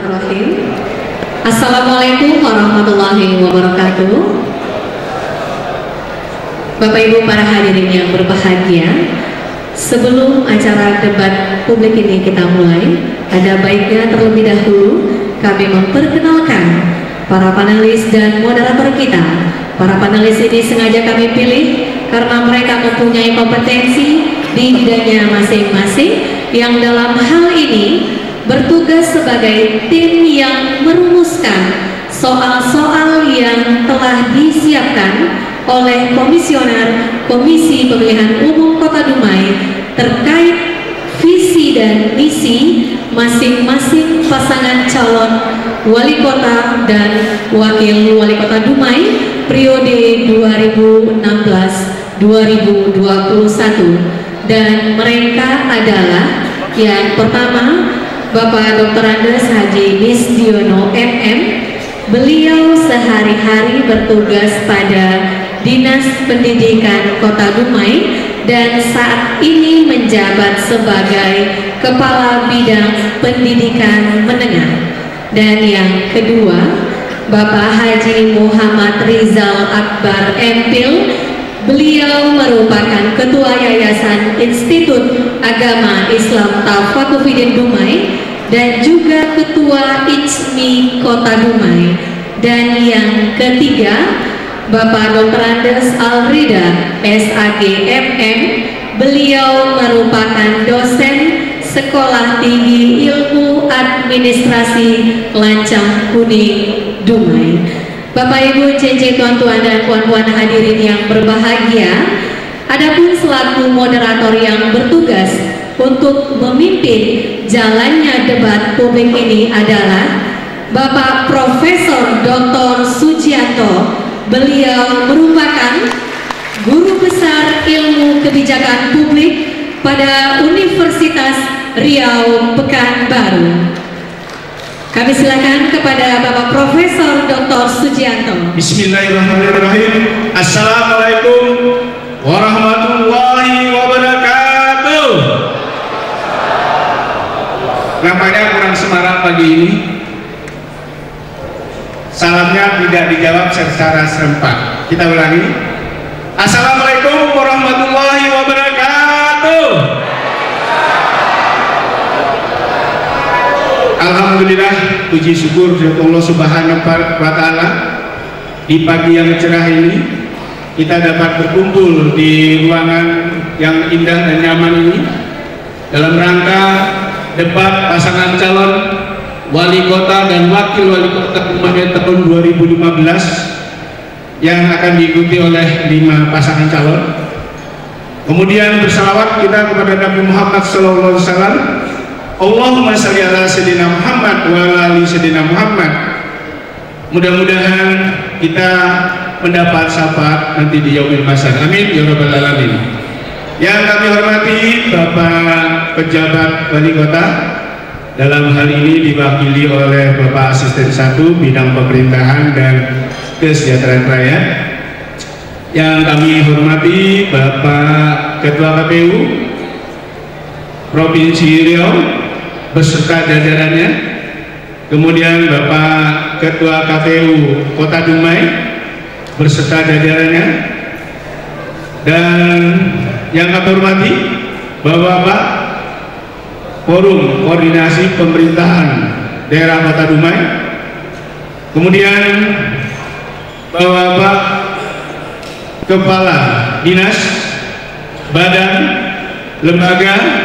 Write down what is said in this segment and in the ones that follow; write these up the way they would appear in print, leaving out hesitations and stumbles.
Bismillahirrahmanirrahim. Assalamualaikum warahmatullahi wabarakatuh. Bapak Ibu para hadirin yang berbahagia, sebelum acara debat publik ini kita mulai, ada baiknya terlebih dahulu kami memperkenalkan para panelis dan moderator kita. Para panelis ini sengaja kami pilih karena mereka mempunyai kompetensi di bidangnya masing-masing yang dalam hal ini bertugas sebagai tim yang merumuskan soal-soal yang telah disiapkan oleh Komisioner Komisi Pemilihan Umum Kota Dumai terkait visi dan misi masing-masing pasangan calon wali kota dan wakil wali kota Dumai periode 2016-2021, dan mereka adalah yang pertama Bapak Dr. Andes Haji Misdiono MM. Beliau sehari-hari bertugas pada Dinas Pendidikan Kota Dumai dan saat ini menjabat sebagai Kepala Bidang Pendidikan Menengah. Dan yang kedua, Bapak Haji Muhammad Rizal Akbar MPhil. Beliau merupakan Ketua Yayasan Institut Agama Islam Taufikufidin Dumai dan juga Ketua ICMI Kota Dumai. Dan yang ketiga, Bapak Dr. Andes Alrida SAG MM. Beliau merupakan dosen Sekolah Tinggi Ilmu Administrasi Lancang Kuning Dumai. Bapak Ibu, cincin tuan-tuan dan puan-puan hadirin yang berbahagia, adapun selaku moderator yang bertugas untuk memimpin jalannya debat publik ini adalah Bapak Profesor Dr. Sujianto. Beliau merupakan Guru Besar Ilmu Kebijakan Publik pada Universitas Riau Pekanbaru. Kami silakan kepada Bapak Profesor Dr. Sujianto. Bismillahirrahmanirrahim. Assalamualaikum warahmatullahi wabarakatuh. Nampaknya kurang semarak pagi ini. Salamnya tidak dijawab secara serempak. Kita ulangi. Assalamualaikum warahmatullahi wabarakatuh. Alhamdulillah, puji syukur Allah Subhanahu wa Ta'ala, di pagi yang cerah ini kita dapat berkumpul di ruangan yang indah dan nyaman ini dalam rangka debat pasangan calon wali kota dan wakil wali kota Dumai tahun 2015 yang akan diikuti oleh 5 pasangan calon. Kemudian bersalawat kita kepada Nabi Muhammad SAW. Allahumma shalli ala sayyidina Muhammad wa ala ali sayyidina Muhammad. Mudah-mudahan kita mendapat syafaat nanti di yaumil mahsyar. Amin ya rabbal alamin. Yang kami hormati Bapak pejabat wali kota, dalam hal ini diwakili oleh Bapak Asisten 1 Bidang Pemerintahan dan Kesejahteraan Rakyat. Yang kami hormati Bapak Ketua KPU Provinsi Riau beserta jajarannya, kemudian Bapak Ketua KPU Kota Dumai beserta jajarannya, dan yang kami hormati Bapak Forum Koordinasi Pemerintahan Daerah Kota Dumai, kemudian Bapak Kepala Dinas Badan Lembaga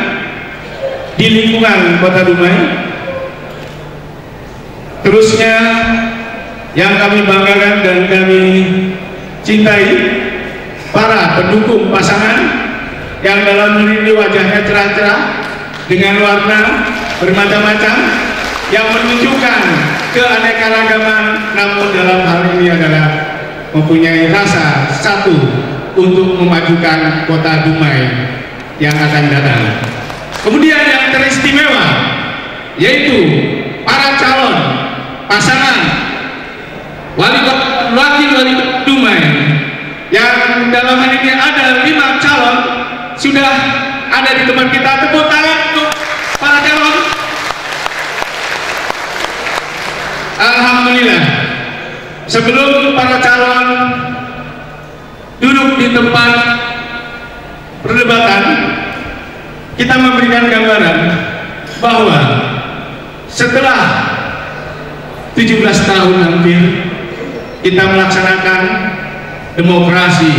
di lingkungan Kota Dumai. Terusnya yang kami banggakan dan kami cintai, para pendukung pasangan yang dalam ini wajahnya cerah-cerah dengan warna bermacam-macam yang menunjukkan keanekaragaman, namun dalam hal ini adalah mempunyai rasa satu untuk memajukan Kota Dumai yang akan datang. Kemudian yang teristimewa yaitu para calon pasangan wakil wali Dumai yang dalam hal ini ada 5 calon sudah ada di tempat kita. Tepuk tangan untuk para calon. Alhamdulillah, sebelum para calon duduk di tempat perdebatan, kita memberikan gambaran bahwa setelah 17 tahun hampir kita melaksanakan demokrasi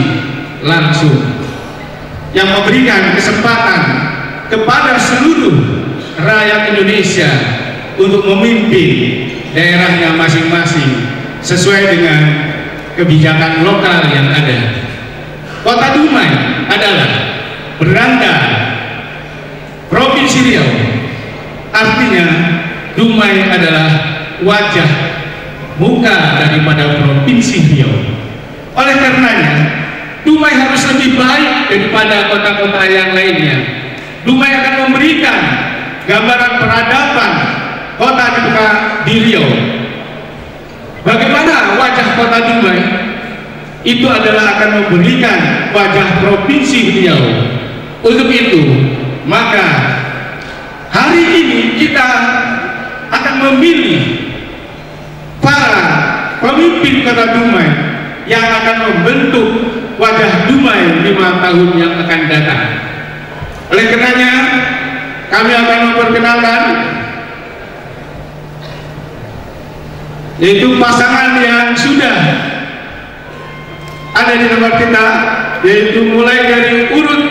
langsung yang memberikan kesempatan kepada seluruh rakyat Indonesia untuk memimpin daerahnya masing-masing sesuai dengan kebijakan lokal yang ada. Kota Dumai adalah beranda Provinsi Riau, artinya Dumai adalah wajah muka daripada Provinsi Riau. Oleh karenanya, Dumai harus lebih baik daripada kota-kota yang lainnya. Dumai akan memberikan gambaran peradaban kota di Riau. Bagaimana wajah kota Dumai? Itu adalah akan memberikan wajah Provinsi Riau. Untuk itu, maka hari ini kita akan memilih para pemimpin kota Dumai yang akan membentuk wajah Dumai 5 tahun yang akan datang. Oleh karenanya, kami akan memperkenalkan yaitu pasangan yang sudah ada di tempat kita, yaitu mulai dari urut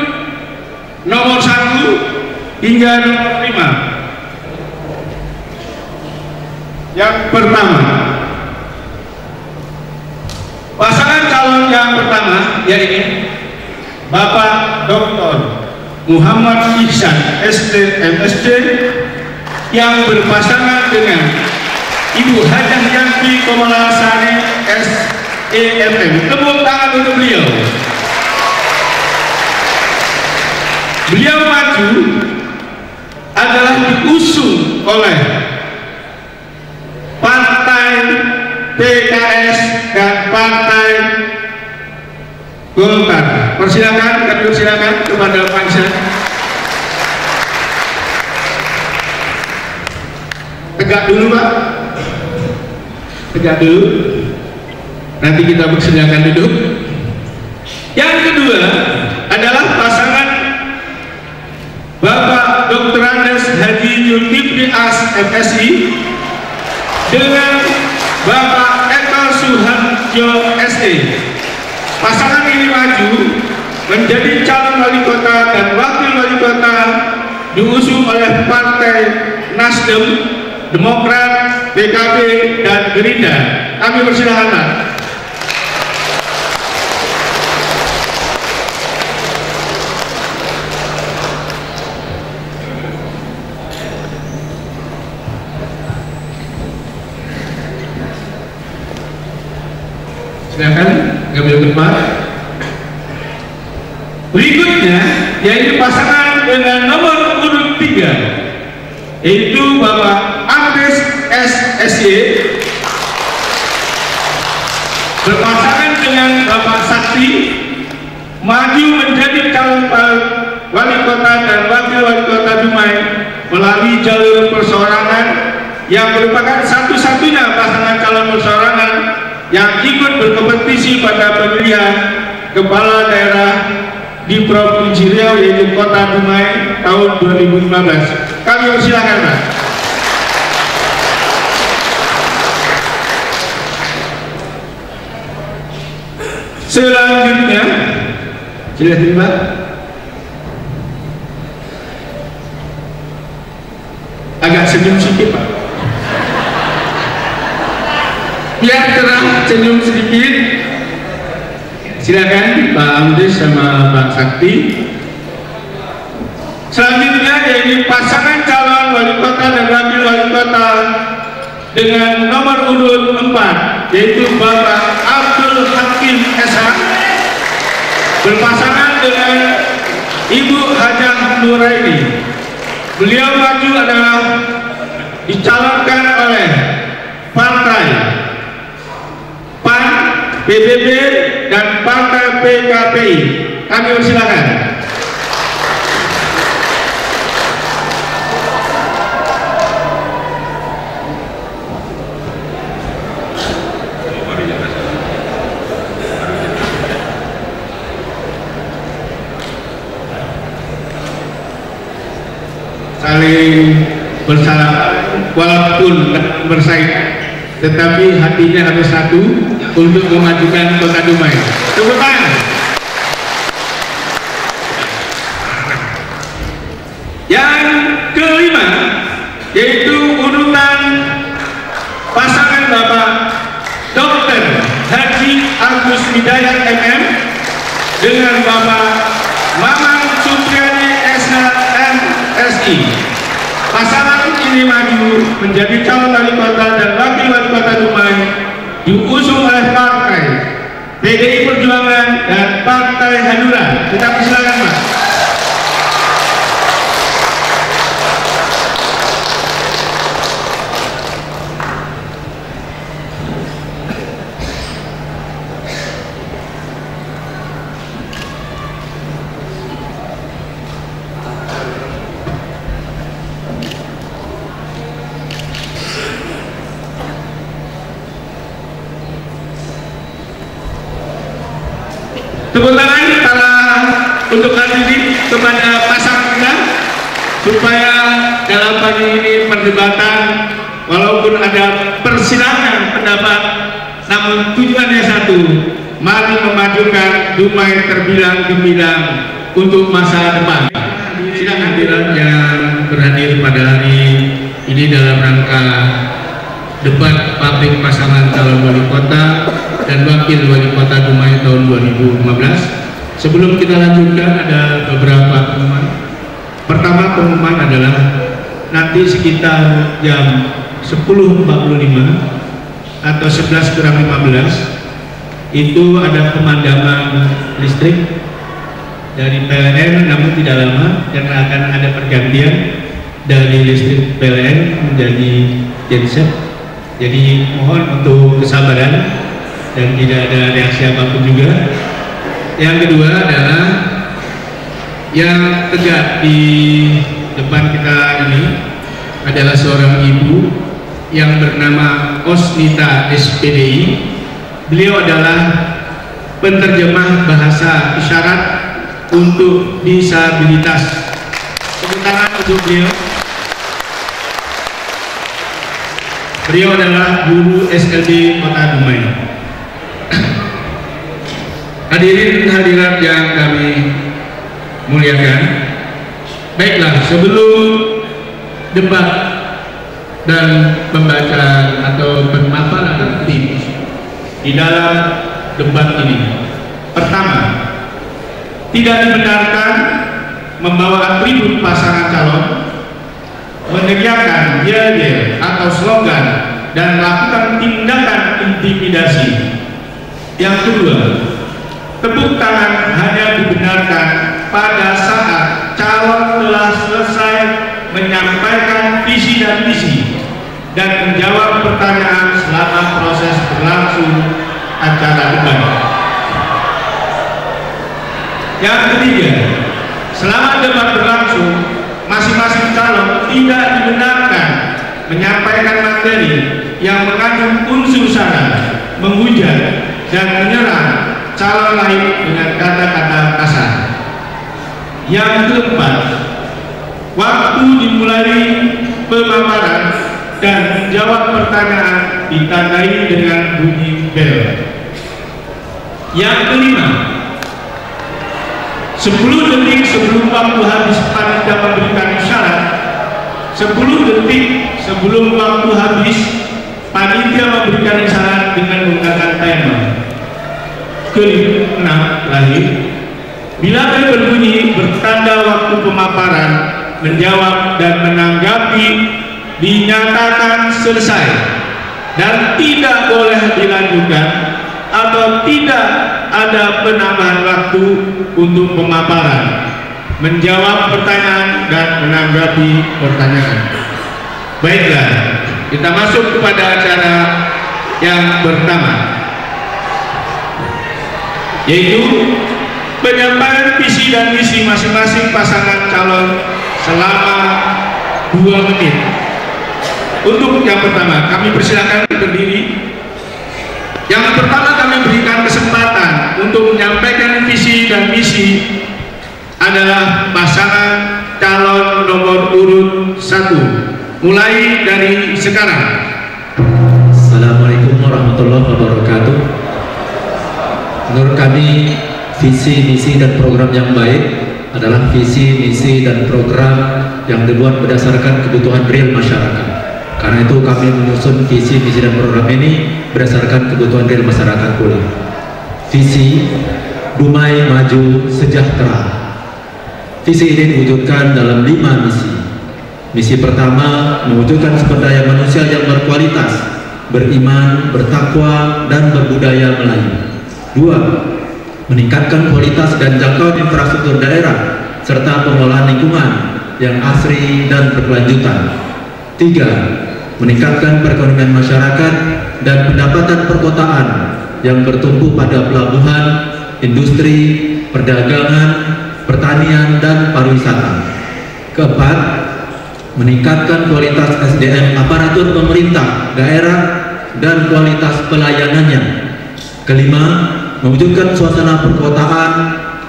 nomor 1 hingga nomor 5. Yang pertama, pasangan calon yang pertama yaitu Bapak Dr. Muhammad Ihsan ST MSc yang berpasangan dengan Ibu Hajah Yanti Komalasari SEMM. Tepuk tangan untuk beliau. Beliau maju adalah diusung oleh Partai PKS dan Partai Golkar. Persilakan, kami persilakan kepada Pak Ihsan. Tegak dulu Pak, tegak dulu. Nanti kita persilakan duduk. Yang kedua adalah pasangan Bapak Dr. Andes Haji Zulkifli As MSI dengan Bapak Eko Suharjo SE. Pasangan ini maju menjadi calon wali kota dan wakil wali kota diusung oleh Partai Nasdem, Demokrat, PKB, dan Gerindra. Kami persilakan Pak. Silakan ngambil tempat. Berikutnya yaitu pasangan dengan nomor urut 3 yaitu Bapak Andes SSY berpasangan dengan Bapak Sakti maju menjadi calon wali kota dan wakil wali kota Dumai melalui jalur perseorangan yang merupakan satu-satunya pasangan calon perseorangan yang ikut berkompetisi pada pemilihan kepala daerah di Provinsi Riau yaitu Kota Dumai tahun 2015. Kami persilakan Pak. Selanjutnya, silakan Pak. Agak senyum sedikit Pak. Biar terang senyum sedikit. Silakan Pak Amdes sama Pak Sakti. Selanjutnya yaitu pasangan calon wali kota dan wakil wali kota dengan nomor urut 4 yaitu Bapak Abdul Hakim SH berpasangan dengan Ibu Hajah Nuraini. Beliau maju adalah dicalonkan oleh Partai PAN, PBB, dan Partai PKPI. Kami persilakan. saling bersalah walaupun bersaing, tetapi hatinya harus satu untuk memajukan Kota Dumai. Tepuk tangan. Yang kelima yaitu urutan pasangan Bapak Dr. Haji Agus Hidayat MM dengan Bapak Mamang Supriyadi SHMSI. Pasangan ini maju menjadi calon wali kota dan wakil wali kota Dumai diusung oleh partai PDI Perjuangan dan Partai Hanura. Kita persilakan, Pak. Tepuk tangan untuk hadirin kepada pasangan supaya dalam pagi ini perdebatan walaupun ada persilangan pendapat, namun tujuannya satu, mari memajukan Dumai terbilang gemilang untuk masa depan. Silakan hadirin yang berhadir pada hari ini dalam rangka debat publik pasangan calon wali kota dan wakil wali kota Dumai tahun 2015. Sebelum kita lanjutkan, ada beberapa pengumuman. Pertama, pengumuman adalah nanti sekitar jam 10.45 atau 11:15 itu ada pemadaman listrik dari PLN, namun tidak lama karena akan ada pergantian dari listrik PLN menjadi genset. Jadi mohon untuk kesabaran dan tidak ada reaksi apapun juga. Yang kedua adalah yang tegak di depan kita ini adalah seorang ibu yang bernama Osnita SPDI. Beliau adalah penerjemah bahasa isyarat untuk disabilitas. Tepuk tangan untuk beliau. Beliau adalah guru SLB Kota Dumai. Hadirin hadirat yang kami muliakan, baiklah, sebelum debat dan pembacaan atau pemaparan tim di dalam debat ini, pertama, tidak dibenarkan membawa atribut pasangan calon, meneriakkan yel-yel atau slogan dan melakukan tindakan intimidasi. Yang kedua, tepuk tangan hanya dibenarkan pada saat calon telah selesai menyampaikan visi dan misi dan menjawab pertanyaan selama proses berlangsung acara debat. Yang ketiga, selama debat berlangsung, masing-masing calon tidak dibenarkan menyampaikan materi yang mengandung unsur sara, menghujat, dan menyerang calon lain dengan kata-kata kasar. Yang keempat, waktu dimulai pemaparan dan menjawab pertanyaan ditandai dengan bunyi bel. Yang kelima, 10 detik sebelum waktu habis panitia memberikan isyarat, 10 detik sebelum waktu habis panitia memberikan isyarat dengan menggunakan timer. Keenam, terakhir, bila bel berbunyi bertanda waktu pemaparan, menjawab dan menanggapi dinyatakan selesai dan tidak boleh dilanjutkan atau tidak ada penambahan waktu untuk pemaparan, menjawab pertanyaan dan menanggapi pertanyaan. Baiklah, kita masuk kepada acara yang pertama, yaitu penyampaian visi dan misi masing-masing pasangan calon selama 2 menit. Untuk yang pertama, kami persilakan berdiri. Yang pertama kami berikan kesempatan untuk menyampaikan visi dan misi adalah pasangan calon nomor urut Mulai dari sekarang. Assalamualaikum warahmatullahi wabarakatuh. Menurut kami, visi, misi, dan program yang baik adalah visi, misi, dan program yang dibuat berdasarkan kebutuhan real masyarakat. Karena itu kami menyusun visi, misi, dan program ini berdasarkan kebutuhan real masyarakat pula. Visi, Dumai Maju Sejahtera. Visi ini diwujudkan dalam 5 misi. Misi pertama, mewujudkan sumber daya manusia yang berkualitas, beriman, bertakwa, dan berbudaya Melayu. 2. Meningkatkan kualitas dan jangkauan infrastruktur daerah serta pengelolaan lingkungan yang asri dan berkelanjutan. 3. Meningkatkan perekonomian masyarakat dan pendapatan perkotaan yang bertumpu pada pelabuhan, industri, perdagangan, pertanian, dan pariwisata. 4. Meningkatkan kualitas SDM aparatur pemerintah daerah dan kualitas pelayanannya. 5. Mewujudkan suasana perkotaan,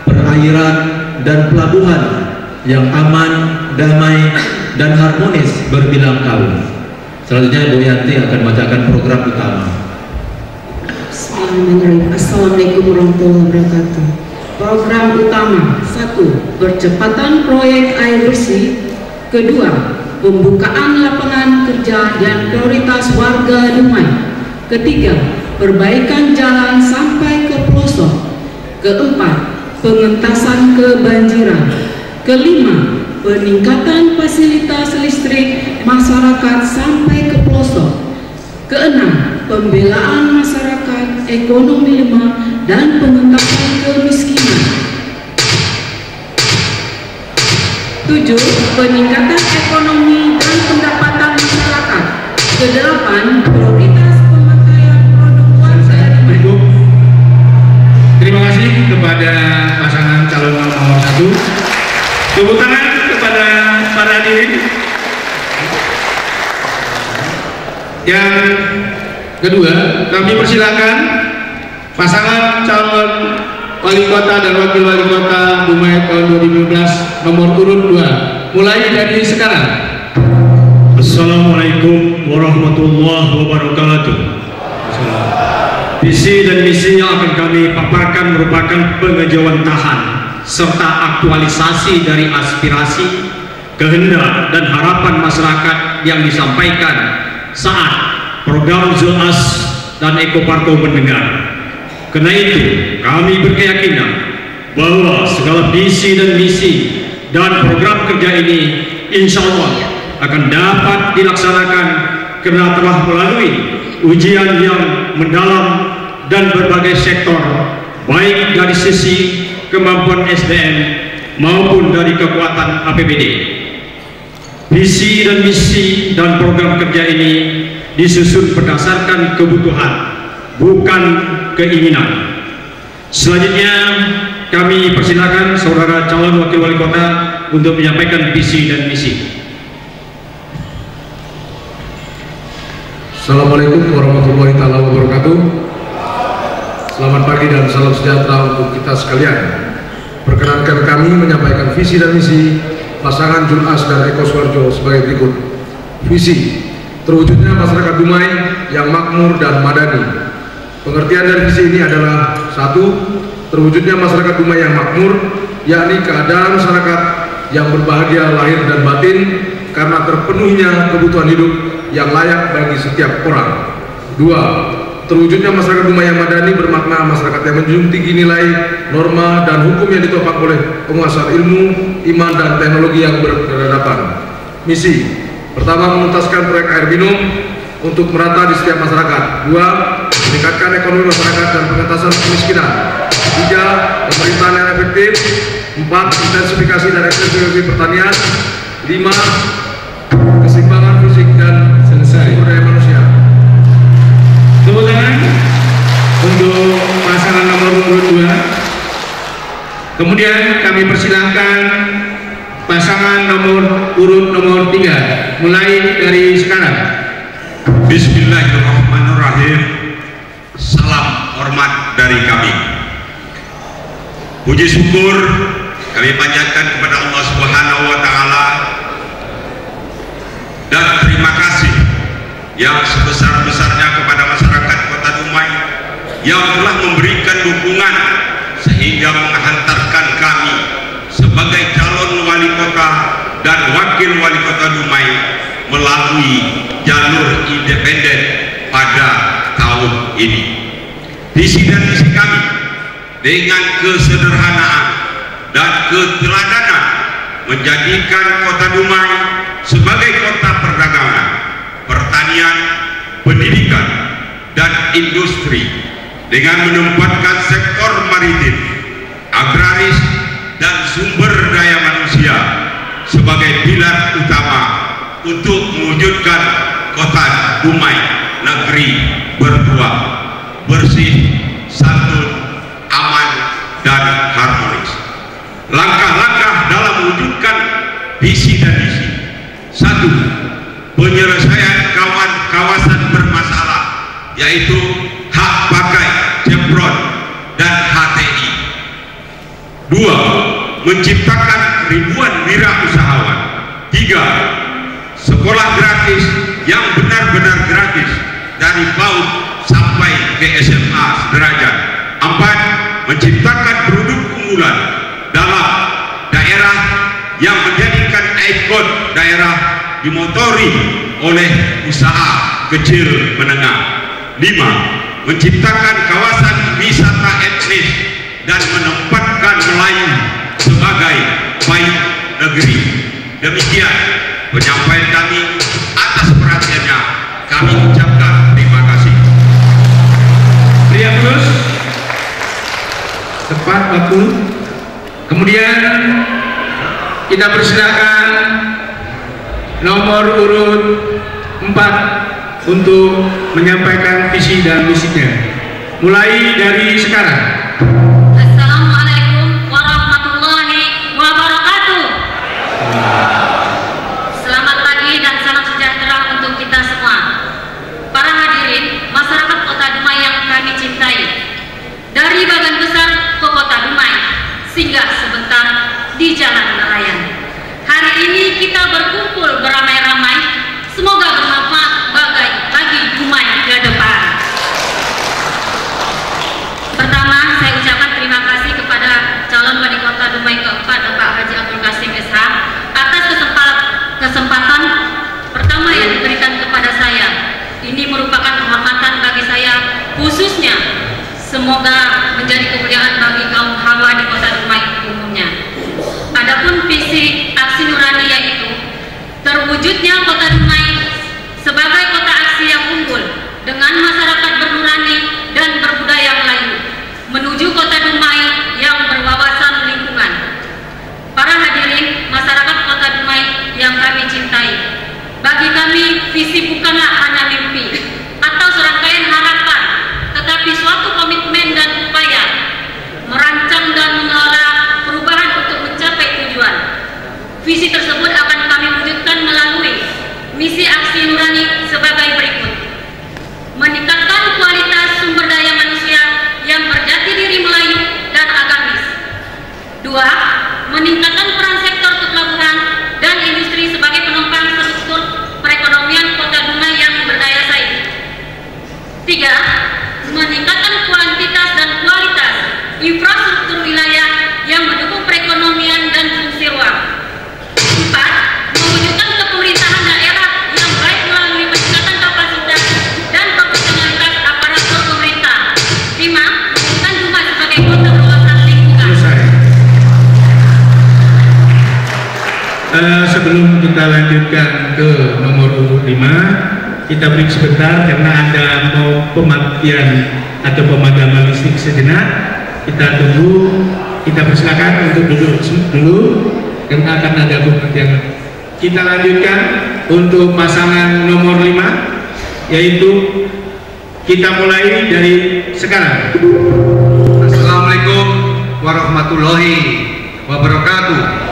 perairan, dan pelabuhan yang aman, damai, dan harmonis berbilang tahun. Selanjutnya Bu Yanti akan bacakan program utama. Assalamualaikum warahmatullahi wabarakatuh. Program utama: 1. Percepatan proyek air bersih. 2. Pembukaan lapangan kerja dan prioritas warga Dumai. 3. Perbaikan jalan sampai ke pelosok. 4. Pengentasan kebanjiran. 5. Peningkatan fasilitas listrik masyarakat sampai ke pelosok. 6. Pembelaan masyarakat ekonomi lemah dan pengentasan kemiskinan. 7. Peningkatan ekonomi dan pendapatan masyarakat. 8. Prioritas pemakaian produk warga. Terima kasih kepada pasangan calon nomor 1. Tepuk tangan kepada para hadirin. Yang kedua, kami persilakan pasangan calon wali kota dan wakil wali kota Dumai tahun 2015 nomor urut 2. Mulai dari sekarang. Assalamualaikum warahmatullahi wabarakatuh. Visi dan misi yang akan kami paparkan merupakan pengejawantahan serta aktualisasi dari aspirasi, kehendak, dan harapan masyarakat yang disampaikan saat program ZOAS dan Ekoparko mendengar. Karena itu, kami berkeyakinan bahwa segala visi dan misi dan program kerja ini insya Allah akan dapat dilaksanakan karena telah melalui ujian yang mendalam dan berbagai sektor, baik dari sisi kemampuan SDM maupun dari kekuatan APBD. Visi dan misi dan program kerja ini disusun berdasarkan kebutuhan, bukan keinginan. Selanjutnya kami persilakan saudara calon wakil wali kota untuk menyampaikan visi dan misi. Assalamualaikum warahmatullahi wabarakatuh. Selamat pagi dan salam sejahtera untuk kita sekalian. Perkenankan kami menyampaikan visi dan misi pasangan Junas dan Eko Suwarjo sebagai berikut. Visi: terwujudnya masyarakat Dumai yang makmur dan madani. Pengertian dari visi ini adalah: 1. Terwujudnya masyarakat Dumai yang makmur, yakni keadaan masyarakat yang berbahagia lahir dan batin karena terpenuhinya kebutuhan hidup yang layak bagi setiap orang. 2. Terwujudnya masyarakat Dumai yang madani bermakna masyarakat yang menjunjung tinggi nilai, norma, dan hukum yang ditopang oleh penguasaan ilmu, iman, dan teknologi yang berkeadaban. Misi: pertama, menuntaskan proyek air minum untuk merata di setiap masyarakat. 2. Meningkatkan ekonomi masyarakat dan pengentasan kemiskinan. 3. Pemerintahan yang efektif. 4. Intensifikasi dan ekstensifikasi pertanian. 5. Keseimbangan fisik dan sumber daya manusia. Tepuk tangan untuk pasangan nomor urut 2. Kemudian kami persilahkan pasangan nomor urut nomor 3. Mulai dari sekarang. Bismillahirrahmanirrahim. Salam hormat dari kami. Puji syukur kami panjatkan kepada Allah Subhanahu wa Ta'ala sebesar-besarnya kepada masyarakat Kota Dumai yang telah memberikan dukungan sehingga menghantarkan kami sebagai calon wali kota dan wakil wali kota Dumai melalui jalur independen pada tahun ini. Visi dan misi kami dengan kesederhanaan dan keteladanan menjadikan Kota Dumai sebagai kota perdagangan, pertanian, pendidikan, dan industri dengan menempatkan sektor maritim, agraris, dan sumber daya manusia sebagai pilar utama untuk mewujudkan Kota Dumai negeri bertuah, bersih, santun, aman, dan harmonis. Langkah-langkah dalam mewujudkan visi dan misi: 1. Penyelesaian kawasan bermasalah, yaitu hak pakai, Chevron, dan HTI. 2. Menciptakan ribuan wirausahawan. 3. Sekolah gratis yang benar-benar gratis dari PAUD sampai ke SMA sederajat. 4. Menciptakan produk unggulan dalam daerah yang menjadikan ikon daerah dimotori oleh usaha kecil menengah. 5. Menciptakan kawasan wisata etnis dan menempatkan Melayu sebagai baik negeri. Demikian penyampaian kami. Atas perhatiannya kami ucapkan terima kasih. Pria terus tepat waktu. Kemudian kita persilakan nomor urut 4 untuk menyampaikan visi dan misinya. Mulai dari sekarang. Assalamualaikum warahmatullahi wabarakatuh. Selamat pagi dan salam sejahtera untuk kita semua. Para hadirin, masyarakat Kota Dumai yang kami cintai. Dari bagian besar ke Kota Dumai, singgah sebentar di Jalan Nelayan. Hari ini kita berkumpul beramai-ramai. Semoga bermanfaat bagi Dumai ke depan. Pertama, saya ucapkan terima kasih kepada calon wali kota Dumai keempat, Bapak Haji Abdul Qasim SH, atas kesempatan pertama yang diberikan kepada saya. Ini merupakan kehormatan bagi saya khususnya. Semoga menjadi kemuliaan bagi kaum hawa di Kota Dumai umumnya. Adapun visi aksi nurani yaitu terwujudnya Kota Dumai sebagai kota aksi yang unggul dengan masyarakat bernurani dan berbudaya Melayu menuju Kota Dumai yang berwawasan lingkungan. Para hadirin, masyarakat Kota Dumai yang kami cintai, bagi kami visi bukanlah hanya mimpi atau serangkaian harapan, tetapi suatu komitmen dan upaya merancang dan mengelola perubahan untuk mencapai tujuan. Visi tersebut akan kami wujudkan melalui misi aksi nurani sebagai berikut: meningkatkan kualitas sumber daya manusia yang berjati diri Melayu dan agamis. 2. Meningkatkan peran sektor kepelabuhan dan industri sebagai penopang struktur perekonomian Kota Dumai yang berdaya saing. 3. Meningkatkan kuantitas dan kualitas infrastruktur wilayah yang mendukung perekonomian dan fungsi ruang. 4. Mewujudkan kepemerintahan daerah yang baik melalui peningkatan kapasitas dan profesionalitas aparatur pemerintah. 5. Mewujudkan Dumai sebagai kota berwawasan lingkungan. Sebelum kita lanjutkan ke nomor urut 5, kita break sebentar karena ada mau pematian atau pemadaman listrik sejenak. Kita tunggu, kita persilakan untuk duduk dulu karena akan ada pematian. Kita lanjutkan untuk pasangan nomor 5, yaitu kita mulai dari sekarang. Assalamualaikum warahmatullahi wabarakatuh.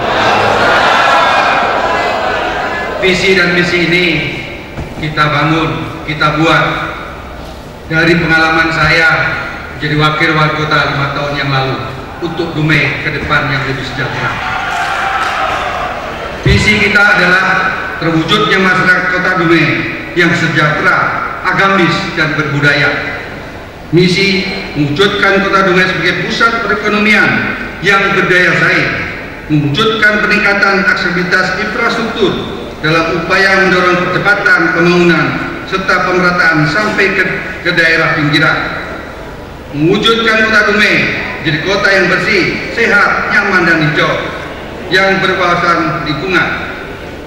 Visi dan misi ini kita bangun, kita buat dari pengalaman saya menjadi wakil wali kota 5 tahun yang lalu untuk Dumai ke depan yang lebih sejahtera. Visi kita adalah terwujudnya masyarakat Kota Dumai yang sejahtera, agamis dan berbudaya. Misi mewujudkan Kota Dumai sebagai pusat perekonomian yang berdaya saing, mewujudkan peningkatan aksesibilitas infrastruktur dalam upaya mendorong percepatan pembangunan serta pemerataan sampai ke daerah pinggiran, mewujudkan Kota Dumai jadi kota yang bersih, sehat, nyaman dan hijau, yang berwawasan lingkungan,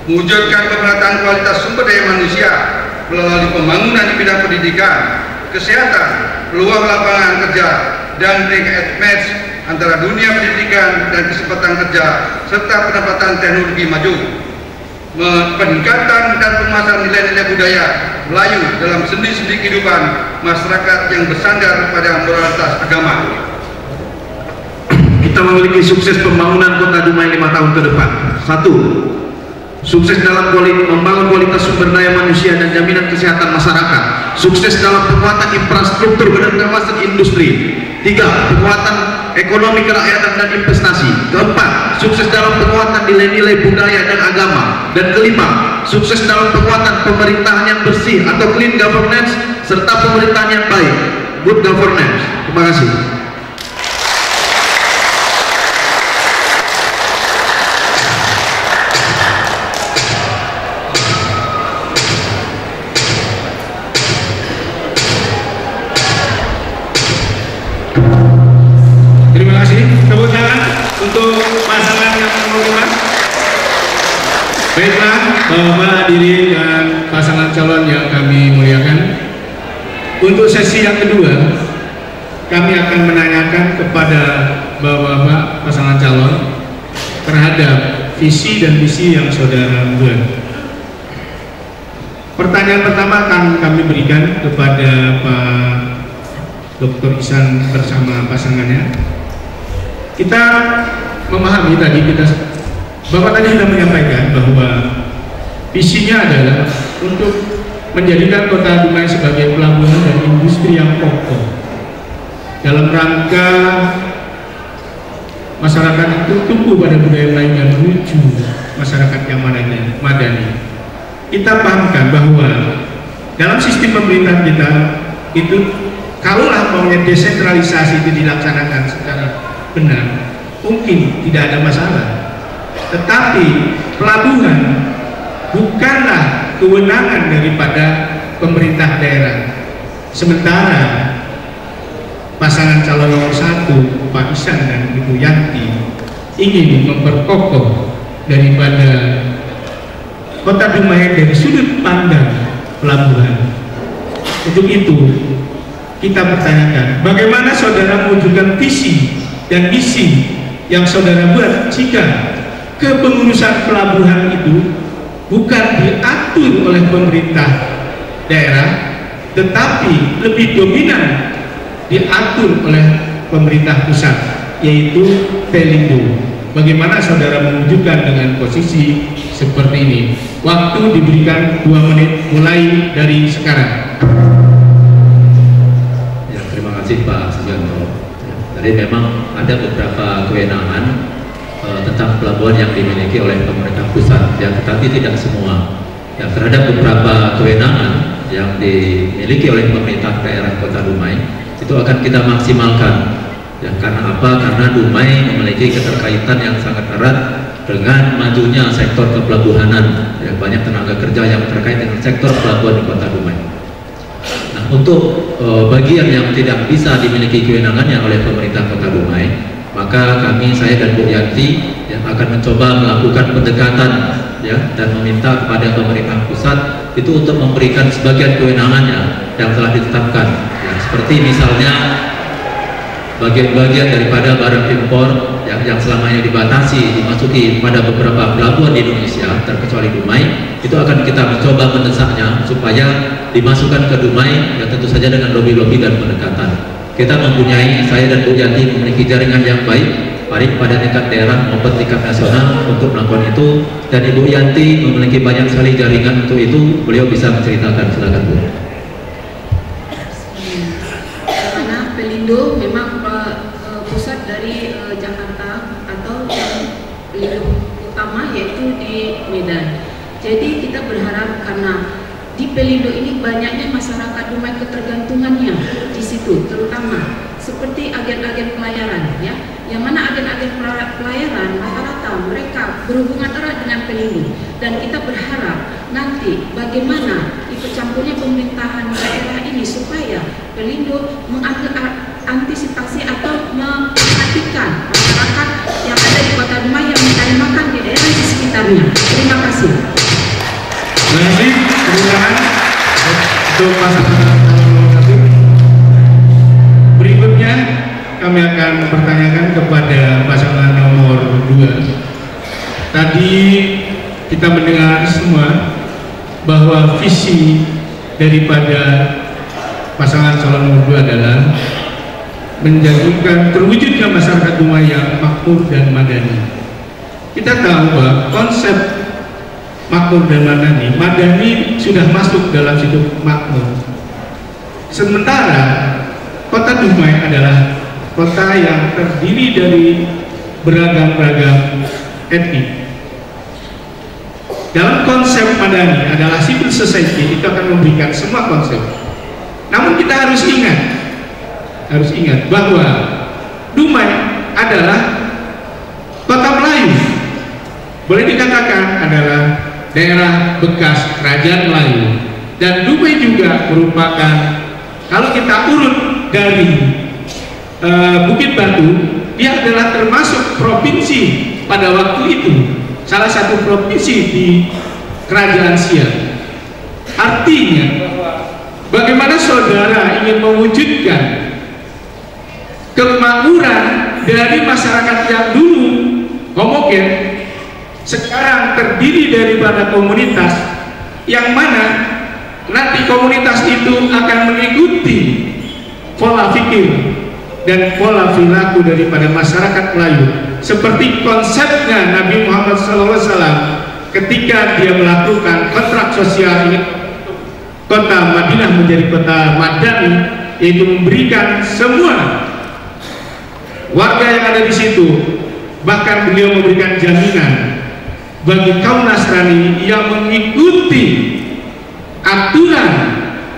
mewujudkan pemerataan kualitas sumber daya manusia melalui pembangunan di bidang pendidikan, kesehatan, peluang lapangan kerja, dan match antara dunia pendidikan dan kesempatan kerja serta penempatan teknologi maju, peningkatan dan penguasaan nilai-nilai budaya Melayu dalam sendi-sendi kehidupan masyarakat yang bersandar pada moralitas agama. Kita memiliki sukses pembangunan Kota Dumai 5 tahun ke depan. 1. Sukses dalam membangun kualitas sumber daya manusia dan jaminan kesehatan masyarakat. Sukses dalam penguatan infrastruktur dan kawasan industri. 3. Penguatan ekonomi kerakyatan dan investasi. 4. Sukses dalam penguatan nilai-nilai budaya dan agama. Dan 5. Sukses dalam penguatan pemerintahan yang bersih atau clean governance serta pemerintahan yang baik, good governance. Terima kasih. Tepuk tangan untuk pasangan yang nomor 5. Baiklah, Bapak hadirin dan pasangan calon yang kami muliakan, untuk sesi yang kedua kami akan menanyakan kepada Bapak-bapak pasangan calon terhadap visi dan misi yang saudara buat. Pertanyaan pertama akan kami berikan kepada Pak Dr. Ihsan bersama pasangannya. Kita memahami tadi, Bapak tadi sudah menyampaikan bahwa visinya adalah untuk menjadikan Kota Dumai sebagai pelabuhan dan industri yang kokoh dalam rangka masyarakat itu tumbuh pada budaya Melayu dan menuju masyarakat yang madani. Kita pahamkan bahwa dalam sistem pemerintahan kita itu, kalaulah maunya desentralisasi itu dilaksanakan secara benar, mungkin tidak ada masalah. Tetapi pelabuhan bukanlah kewenangan daripada pemerintah daerah. Sementara pasangan calon nomor 1 Pak Ihsan dan Ibu Yanti ingin memperkokoh daripada Kota Dumai dari sudut pandang pelabuhan. Untuk itu kita pertanyakan, bagaimana saudara mewujudkan visi dan misi yang saudara buat jika kepengurusan pelabuhan itu bukan diatur oleh pemerintah daerah, tetapi lebih dominan diatur oleh pemerintah pusat, yaitu Pelindo. Bagaimana saudara mewujudkan dengan posisi seperti ini? Waktu diberikan 2 menit mulai dari sekarang. Ya, terima kasih Pak Sugianto. Jadi memang ada beberapa kewenangan tentang pelabuhan yang dimiliki oleh pemerintah pusat, ya, tetapi tidak semua. Ya, terhadap beberapa kewenangan yang dimiliki oleh pemerintah daerah Kota Dumai itu akan kita maksimalkan. Ya, karena apa? Karena Dumai memiliki keterkaitan yang sangat erat dengan majunya sektor kepelabuhanan. Ya, banyak tenaga kerja yang terkait dengan sektor pelabuhan di Kota Dumai. Untuk bagian yang tidak bisa dimiliki kewenangannya oleh pemerintah Kota Dumai, maka saya dan Bu Yanti yang akan mencoba melakukan pendekatan, ya, dan meminta kepada pemerintah pusat itu untuk memberikan sebagian kewenangannya yang telah ditetapkan, ya, seperti misalnya bagian-bagian daripada barang impor yang selama ini dibatasi dimasuki pada beberapa pelabuhan di Indonesia terkecuali Dumai, itu akan kita mencoba mendesaknya supaya dimasukkan ke Dumai, ya, tentu saja dengan lobby-lobby dan pendekatan. Kita mempunyai, saya dan Bu Yanti memiliki jaringan yang baik baik pada tingkat daerah maupun tingkat nasional untuk melakukan itu, dan Ibu Yanti memiliki banyak sekali jaringan untuk itu. Beliau bisa menceritakan, silakan Bu. Karena Pelindo memang pusat dari Jakarta atau yang Pelindo utama yaitu di Medan. Jadi kita berharap karena di Pelindo ini banyaknya masyarakat Dumai ketergantungannya di situ, terutama seperti agen-agen pelayaran, ya, yang mana agen-agen pelayaran rata-rata mereka berhubungan erat dengan Pelindo, dan kita berharap nanti bagaimana ikut campurnya pemerintahan daerah ini supaya Pelindo mengantisipasi atau memperhatikan masyarakat yang ada di Kota Dumai yang mencari makan di daerah di sekitarnya. Terima kasih. Terima kasih penjelasan untuk pasangan. Berikutnya kami akan mempertanyakan kepada pasangan nomor 2. Tadi kita mendengar semua bahwa visi daripada pasangan calon nomor 2 adalah menjadikan terwujudnya masyarakat Dumai yang makmur dan madani. Kita tahu bahwa konsep makmur dan madani sudah masuk dalam situ makmur. Sementara Kota Dumai adalah kota yang terdiri dari beragam-beragam etnik. Dalam konsep madani adalah civil society, itu akan memberikan semua konsep. Namun kita harus ingat bahwa Dumai adalah kota Melayu. Boleh dikatakan adalah daerah bekas kerajaan Melayu. Dan Dumai juga merupakan, kalau kita urut dari Bukit Batu, dia adalah termasuk provinsi pada waktu itu, salah satu provinsi di Kerajaan Siam. Artinya, bagaimana saudara ingin mewujudkan kemakmuran dari masyarakat yang dulu homogen, sekarang terdiri daripada komunitas, yang mana nanti komunitas itu akan mengikuti pola pikir dan pola perilaku daripada masyarakat Melayu, seperti konsepnya Nabi Muhammad SAW ketika dia melakukan kontrak sosial ini, kota Madinah menjadi kota madani, yaitu memberikan semua warga yang ada di situ, bahkan beliau memberikan jaminan bagi kaum Nasrani yang mengikuti aturan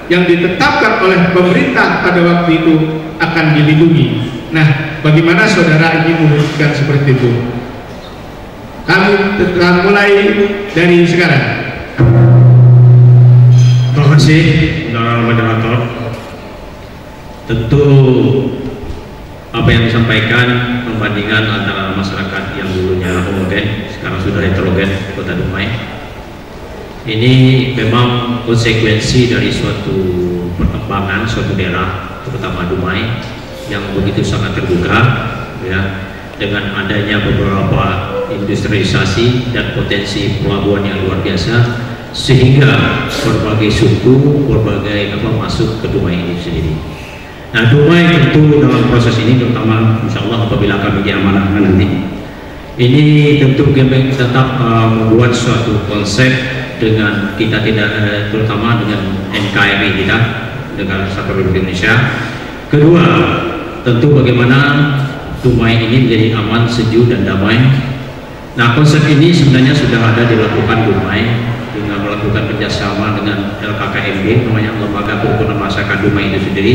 yang ditetapkan oleh pemerintah pada waktu itu akan dilindungi. Nah, bagaimana saudara ingin mewujudkan seperti itu? Kami telah mulai dari sekarang. Terima kasih, saudara moderator. Tentu apa yang disampaikan perbandingan antara masyarakat yang dulunya homogen sekarang sudah heterogen Kota Dumai, ini memang konsekuensi dari suatu perkembangan suatu daerah, terutama Dumai yang begitu sangat terbuka, ya, dengan adanya beberapa industrialisasi dan potensi pelabuhan yang luar biasa, sehingga berbagai suku, berbagai masuk ke Dumai ini sendiri. Nah, Dumai tentu dalam proses ini, terutama insya Allah apabila kami diamanahkan nanti, ini tentu kami tetap membuat suatu konsep dengan kita tidak terutama dengan NKRI kita, Negara Kesatuan Republik Indonesia. Kedua, tentu bagaimana Dumai ini menjadi aman, sejuk dan damai. Nah, konsep ini sebenarnya sudah ada dilakukan Dumai dengan melakukan kerjasama dengan LKKMB, namanya Lembaga Kerukunan Masyarakat Dumai itu sendiri.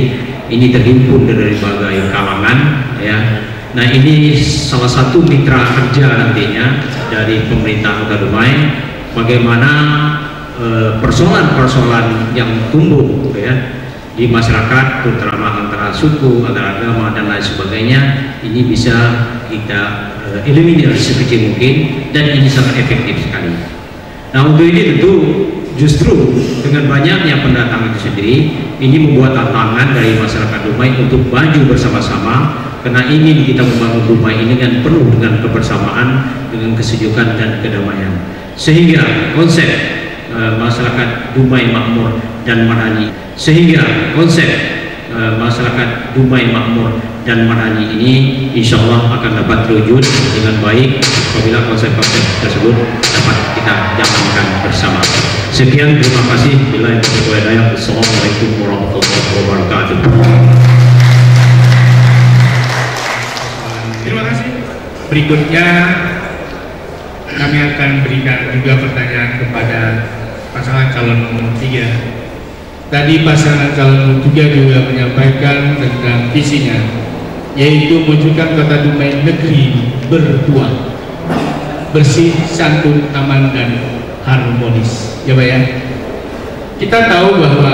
Ini terhimpun dari berbagai kalangan, ya. Nah, ini salah satu mitra kerja nantinya dari pemerintah Kota Dumai, bagaimana persoalan-persoalan yang tumbuh, ya, di masyarakat, terutama antara suku, antara agama dan lain sebagainya, ini bisa kita eliminir sekecil mungkin, dan ini sangat efektif sekali. Nah, untuk ini tentu justru dengan banyaknya pendatang itu sendiri, ini membuat tantangan dari masyarakat Dumai untuk maju bersama-sama, karena ingin kita membangun Dumai ini dengan penuh dengan kebersamaan, dengan kesejukan dan kedamaian, sehingga konsep masyarakat Dumai makmur dan madani, sehingga konsep masyarakat Dumai makmur dan madani ini insya Allah akan dapat terwujud dengan baik apabila konsep-konsep tersebut dapat kita jalankan bersama. Sekian, terima kasih. Billahi taufiq wal hidayah. Assalamualaikum warahmatullahi wabarakatuh. Terima kasih. Berikutnya kami akan berikan juga pertanyaan kepada pasangan calon nomor 3. Tadi pasangan calon nomor 3 juga menyampaikan tentang visinya, yaitu mewujudkan Kota Dumai negeri bertuah, bersih, santun, aman, dan harmonis. Ya Pak ya. Kita tahu bahwa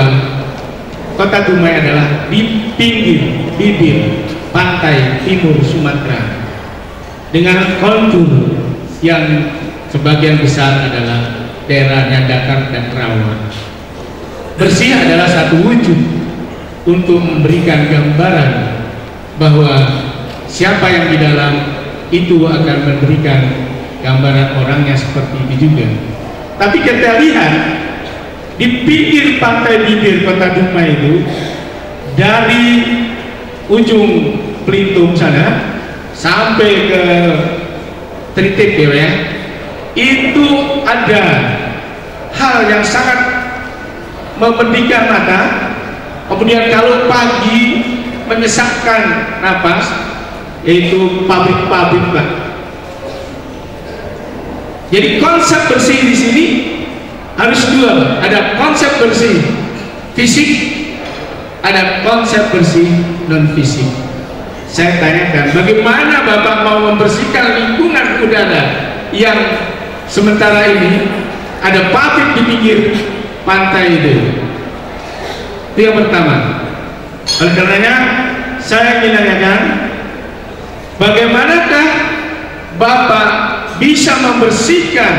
Kota Dumai adalah di pinggir bibir pantai timur Sumatera dengan kontur yang sebagian besar adalah daerahnya datar dan rawan. Bersih adalah satu wujud untuk memberikan gambaran bahwa siapa yang di dalam itu akan memberikan gambaran orangnya seperti ini juga. Tapi kita lihat di pinggir pantai bibir Kota Dumai itu, dari ujung Pelintung sana sampai ke Tritip ya, itu ada hal yang sangat memedihkan mata. Kemudian kalau pagi menyesakkan napas, yaitu pabrik-pabrik Pak. Jadi konsep bersih di sini harus dua Pak. Ada konsep bersih fisik, ada konsep bersih non fisik. Saya tanyakan, bagaimana Bapak mau membersihkan lingkungan udara yang sementara ini ada pabrik di pinggir pantai itu? Itu yang pertama. Oleh karenanya saya ingin menanyakan, bagaimanakah Bapak bisa membersihkan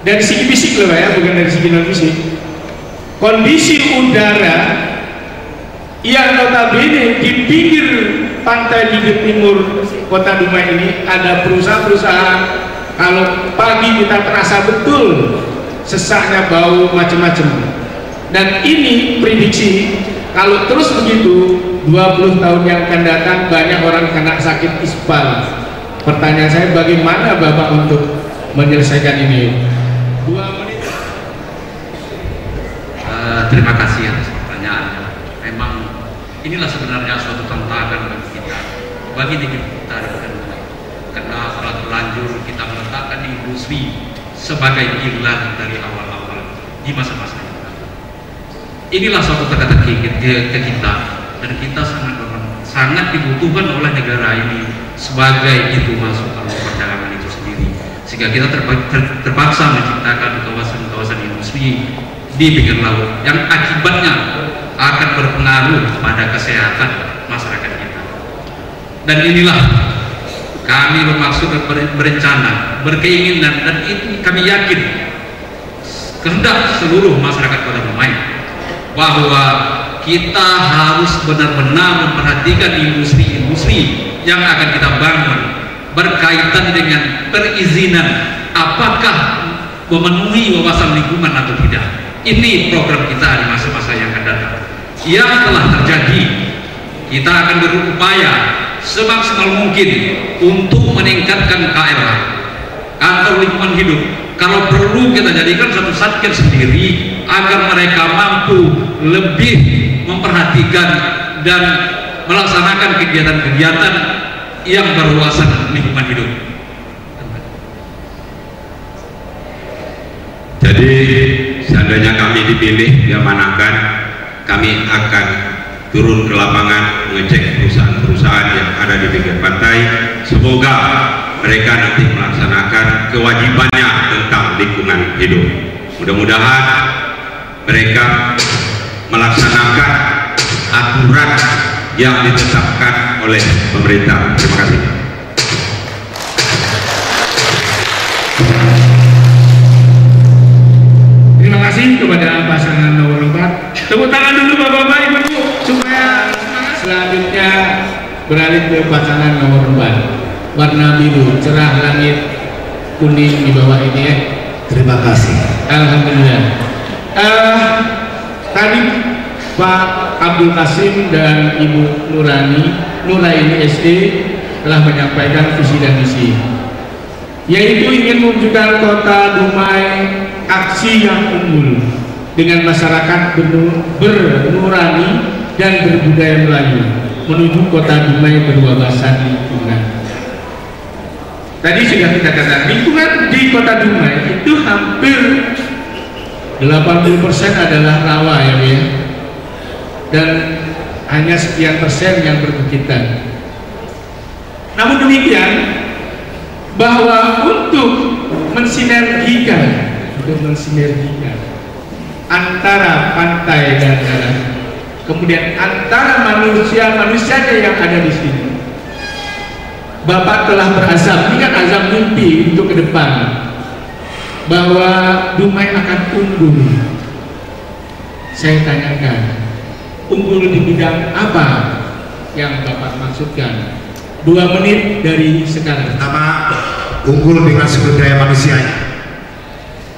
dari segi fisik loh ya, bukan dari segi non fisik, kondisi udara yang notabene di pinggir pantai bibir timur Kota Dumai ini ada perusahaan-perusahaan. Kalau pagi kita terasa betul sesaknya, bau macam-macam. Dan ini prediksi kalau terus begitu 20 tahun yang akan datang banyak orang kena sakit ispal. Pertanyaan saya, bagaimana Bapak untuk menyelesaikan ini? 2 menit. Terima kasih atas pertanyaannya. Memang inilah sebenarnya suatu tantangan bagi kita, bagi diri kita, karena setelah terlanjur kita meletakkan industri sebagai pilar dari awal-awal di masa-masa ini. Inilah suatu teka-teki ke kita, dan kita sangat dibutuhkan oleh negara ini sebagai pintu masuk dalam perdagangan itu sendiri, sehingga kita terpaksa menciptakan kawasan-kawasan industri di pinggir laut yang akibatnya akan berpengaruh pada kesehatan masyarakat kita. Dan inilah kami bermaksud berencana, berkeinginan, dan itu kami yakin kehendak seluruh masyarakat Kota Dumai bahwa kita harus benar-benar memperhatikan industri-industri yang akan kita bangun berkaitan dengan perizinan, apakah memenuhi wawasan lingkungan atau tidak. Ini program kita di masa-masa yang akan datang. Yang telah terjadi, kita akan berupaya semaksimal mungkin untuk meningkatkan KLH, kantor lingkungan hidup. Kalau perlu kita jadikan satu satgas sendiri agar mereka mampu lebih memperhatikan dan melaksanakan kegiatan-kegiatan yang berwawasan lingkungan hidup. Jadi seandainya kami dipilih, diamanahkan, kami akan turun ke lapangan mengecek perusahaan-perusahaan yang ada di pinggir pantai. Semoga mereka nanti melaksanakan kewajibannya tentang lingkungan hidup. Mudah-mudahan mereka melaksanakan aturan yang ditetapkan oleh pemerintah. Terima kasih. Terima kasih kepada pasangan nomor 4. Tepuk tangan dulu Bapak-Bapak, Ibu, supaya selanjutnya beralih ke pasangan nomor 4. Warna biru, cerah langit kuning di bawah ini ya. Terima kasih. Alhamdulillah. Tadi Pak Abdul Kasim dan Ibu Nuraini SD telah menyampaikan visi dan misi, yaitu ingin mewujudkan Kota Dumai aksi yang unggul dengan masyarakat bernurani dan berbudaya Melayu menuju Kota Dumai berwawasan lingkungan. Tadi sudah kita katakan, lingkungan di Kota Dumai itu hampir 80% adalah rawa ya Bu ya, dan hanya sekian persen yang berbukitan. Namun demikian, bahwa untuk mensinergikan antara pantai dan darat, kemudian antara manusia-manusianya yang ada di sini, Bapak telah berazam, ini kan azam mimpi untuk ke depan, bahwa Dumai akan unggul. Saya tanyakan, unggul di bidang apa yang Bapak maksudkan? 2 menit dari sekarang. Pertama, unggul dengan sumber daya manusianya.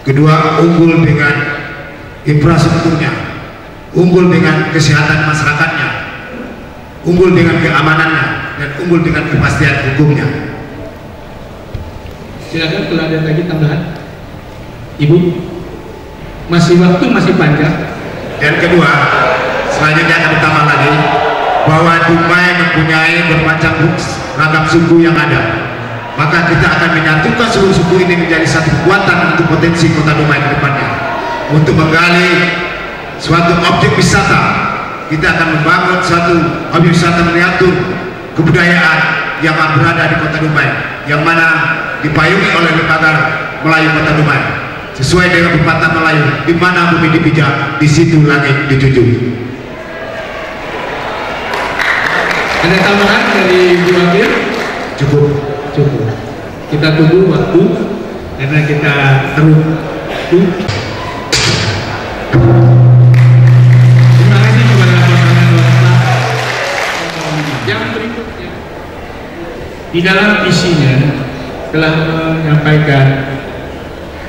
Kedua, unggul dengan infrastrukturnya. Unggul dengan kesehatan masyarakatnya. Unggul dengan keamanannya. Dan unggul dengan kepastian hukumnya. Silakan kalau ada lagi tambahan, Ibu. Masih waktu masih panjang. Dan kedua, selanjutnya yang pertama lagi, bahwa Dumai mempunyai bermacam ragam suku yang ada. Maka kita akan menyatukan seluruh suku ini menjadi satu kekuatan untuk potensi kota Dumai ke depannya. Untuk menggali suatu objek wisata, kita akan membangun suatu objek wisata miniatur kebudayaan yang berada di kota Dumai, yang mana dipayungi oleh lembaga Melayu Kota Dumai. Sesuai dengan pepatah Melayu, di mana bumi dipijak, di situ langit dijunjung. Ada tambahan dari Bu Wakil? Cukup. Kita tunggu waktu karena kita terus. Terima kasih kepada pasangan wanita. Yang berikutnya, di dalam isinya telah menyampaikan,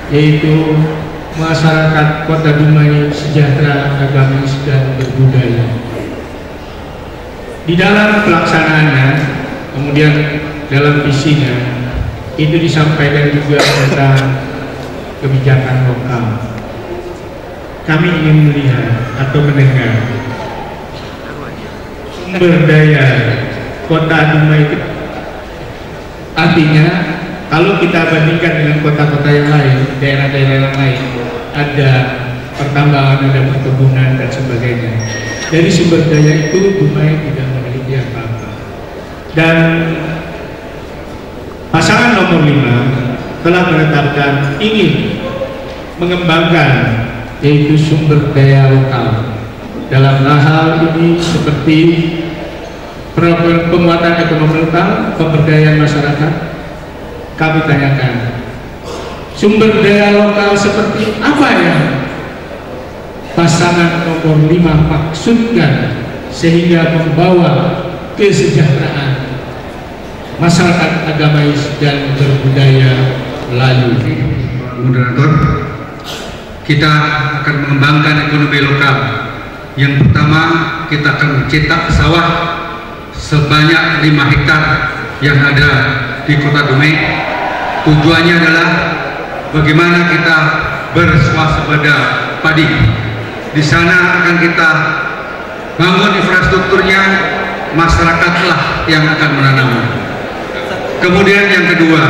yaitu masyarakat Kota Dumai sejahtera, agamis dan berbudaya. Di dalam pelaksanaannya, kemudian dalam visinya itu disampaikan juga tentang kebijakan lokal. Kami ingin melihat atau mendengar sumber daya Kota Dumai. Artinya kalau kita bandingkan dengan kota-kota yang lain, daerah-daerah yang lain, ada pertambangan, ada perkebunan dan sebagainya. Dari sumber daya itu Dumai tidak memiliki apa-apa. Dan pasangan nomor 5 telah menetapkan ingin mengembangkan yaitu sumber daya lokal. Dalam hal ini seperti penguatan ekonomi lokal, pemberdayaan masyarakat. Kami tanyakan, sumber daya lokal seperti apa yang pasangan nomor 5 maksudkan sehingga membawa kesejahteraan masyarakat agamais dan berbudaya Melayu. Moderator, kita akan mengembangkan ekonomi lokal. Yang pertama, kita akan mencetak sawah sebanyak 5 hektar yang ada di Kota Dumai. Tujuannya adalah bagaimana kita berswasembada padi. Di sana akan kita bangun infrastrukturnya, masyarakatlah yang akan menanam. Kemudian yang kedua,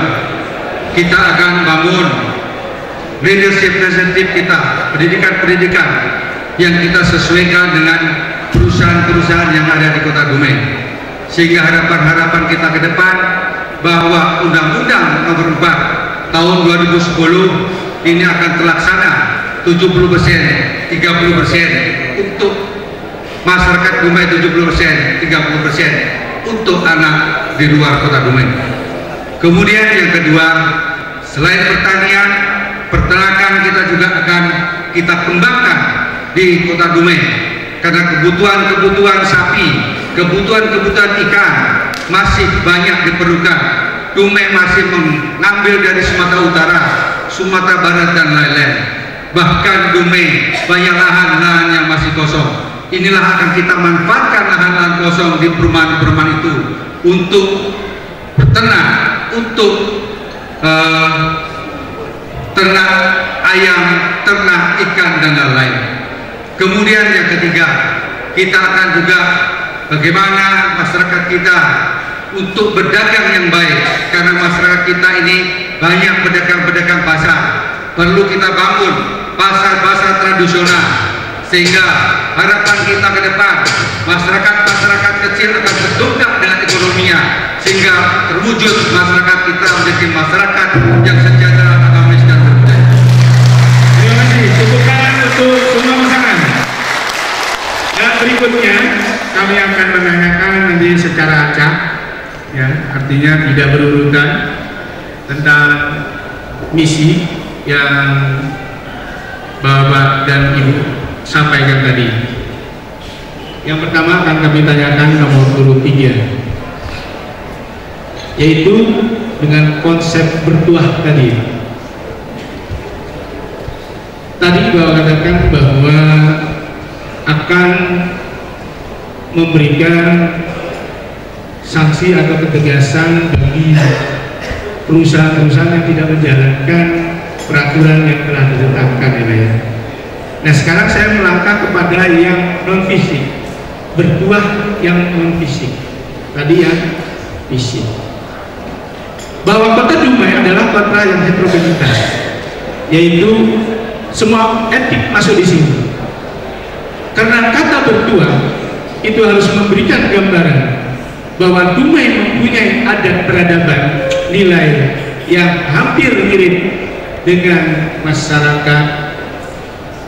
kita akan bangun leadership kita, pendidikan-pendidikan yang kita sesuaikan dengan perusahaan-perusahaan yang ada di Kota Dumai, sehingga harapan-harapan kita ke depan bahwa Undang-Undang Nomor 4 Tahun 2010 ini akan terlaksana 70%, 30% untuk masyarakat Dumai, 70%, 30% untuk anak di luar Kota Dumai. Kemudian yang kedua, selain pertanian, peternakan kita juga akan kita kembangkan di Kota Dumai, karena kebutuhan sapi, kebutuhan ikan masih banyak diperlukan. Dumai masih mengambil dari Sumatera Utara, Sumatera Barat dan lain-lain. Bahkan Dumai banyak lahan-lahan yang masih kosong. Inilah akan kita manfaatkan lahan-lahan kosong di perumahan-perumahan itu untuk ternak, untuk ternak ayam, ternak ikan dan lain-lain. Kemudian yang ketiga, kita akan juga bagaimana masyarakat kita untuk berdagang yang baik, karena masyarakat kita ini banyak pedagang-pedagang pasar. Perlu kita bangun pasar-pasar tradisional, sehingga harapan kita ke depan masyarakat kecil akan terdongkrak dengan ekonominya, sehingga terwujud masyarakat kita menjadi masyarakat yang sejahtera, agamis dan berbudaya. Terima kasih. Cukupkan untuk semua pasangan. Dan berikutnya kami akan menanyakan nanti secara acak, ya, artinya tidak berurutan, tentang misi yang Bapak dan Ibu sampaikan tadi. Yang pertama akan kami tanyakan nomor urut 3, yaitu dengan konsep bertuah tadi. Tadi Bapak katakan bahwa akan memberikan sanksi atau ketegasan bagi perusahaan-perusahaan yang tidak menjalankan peraturan yang telah ditetapkan, ya. Nah, sekarang saya melangkah kepada yang non fisik, bertuah yang non fisik. Tadi yang fisik. Bahwa kota Dumai adalah kota yang heterogenitas, yaitu semua etik masuk di sini. Karena kata bertuah itu harus memberikan gambaran bahwa Dumai mempunyai adat peradaban, nilai yang hampir mirip dengan masyarakat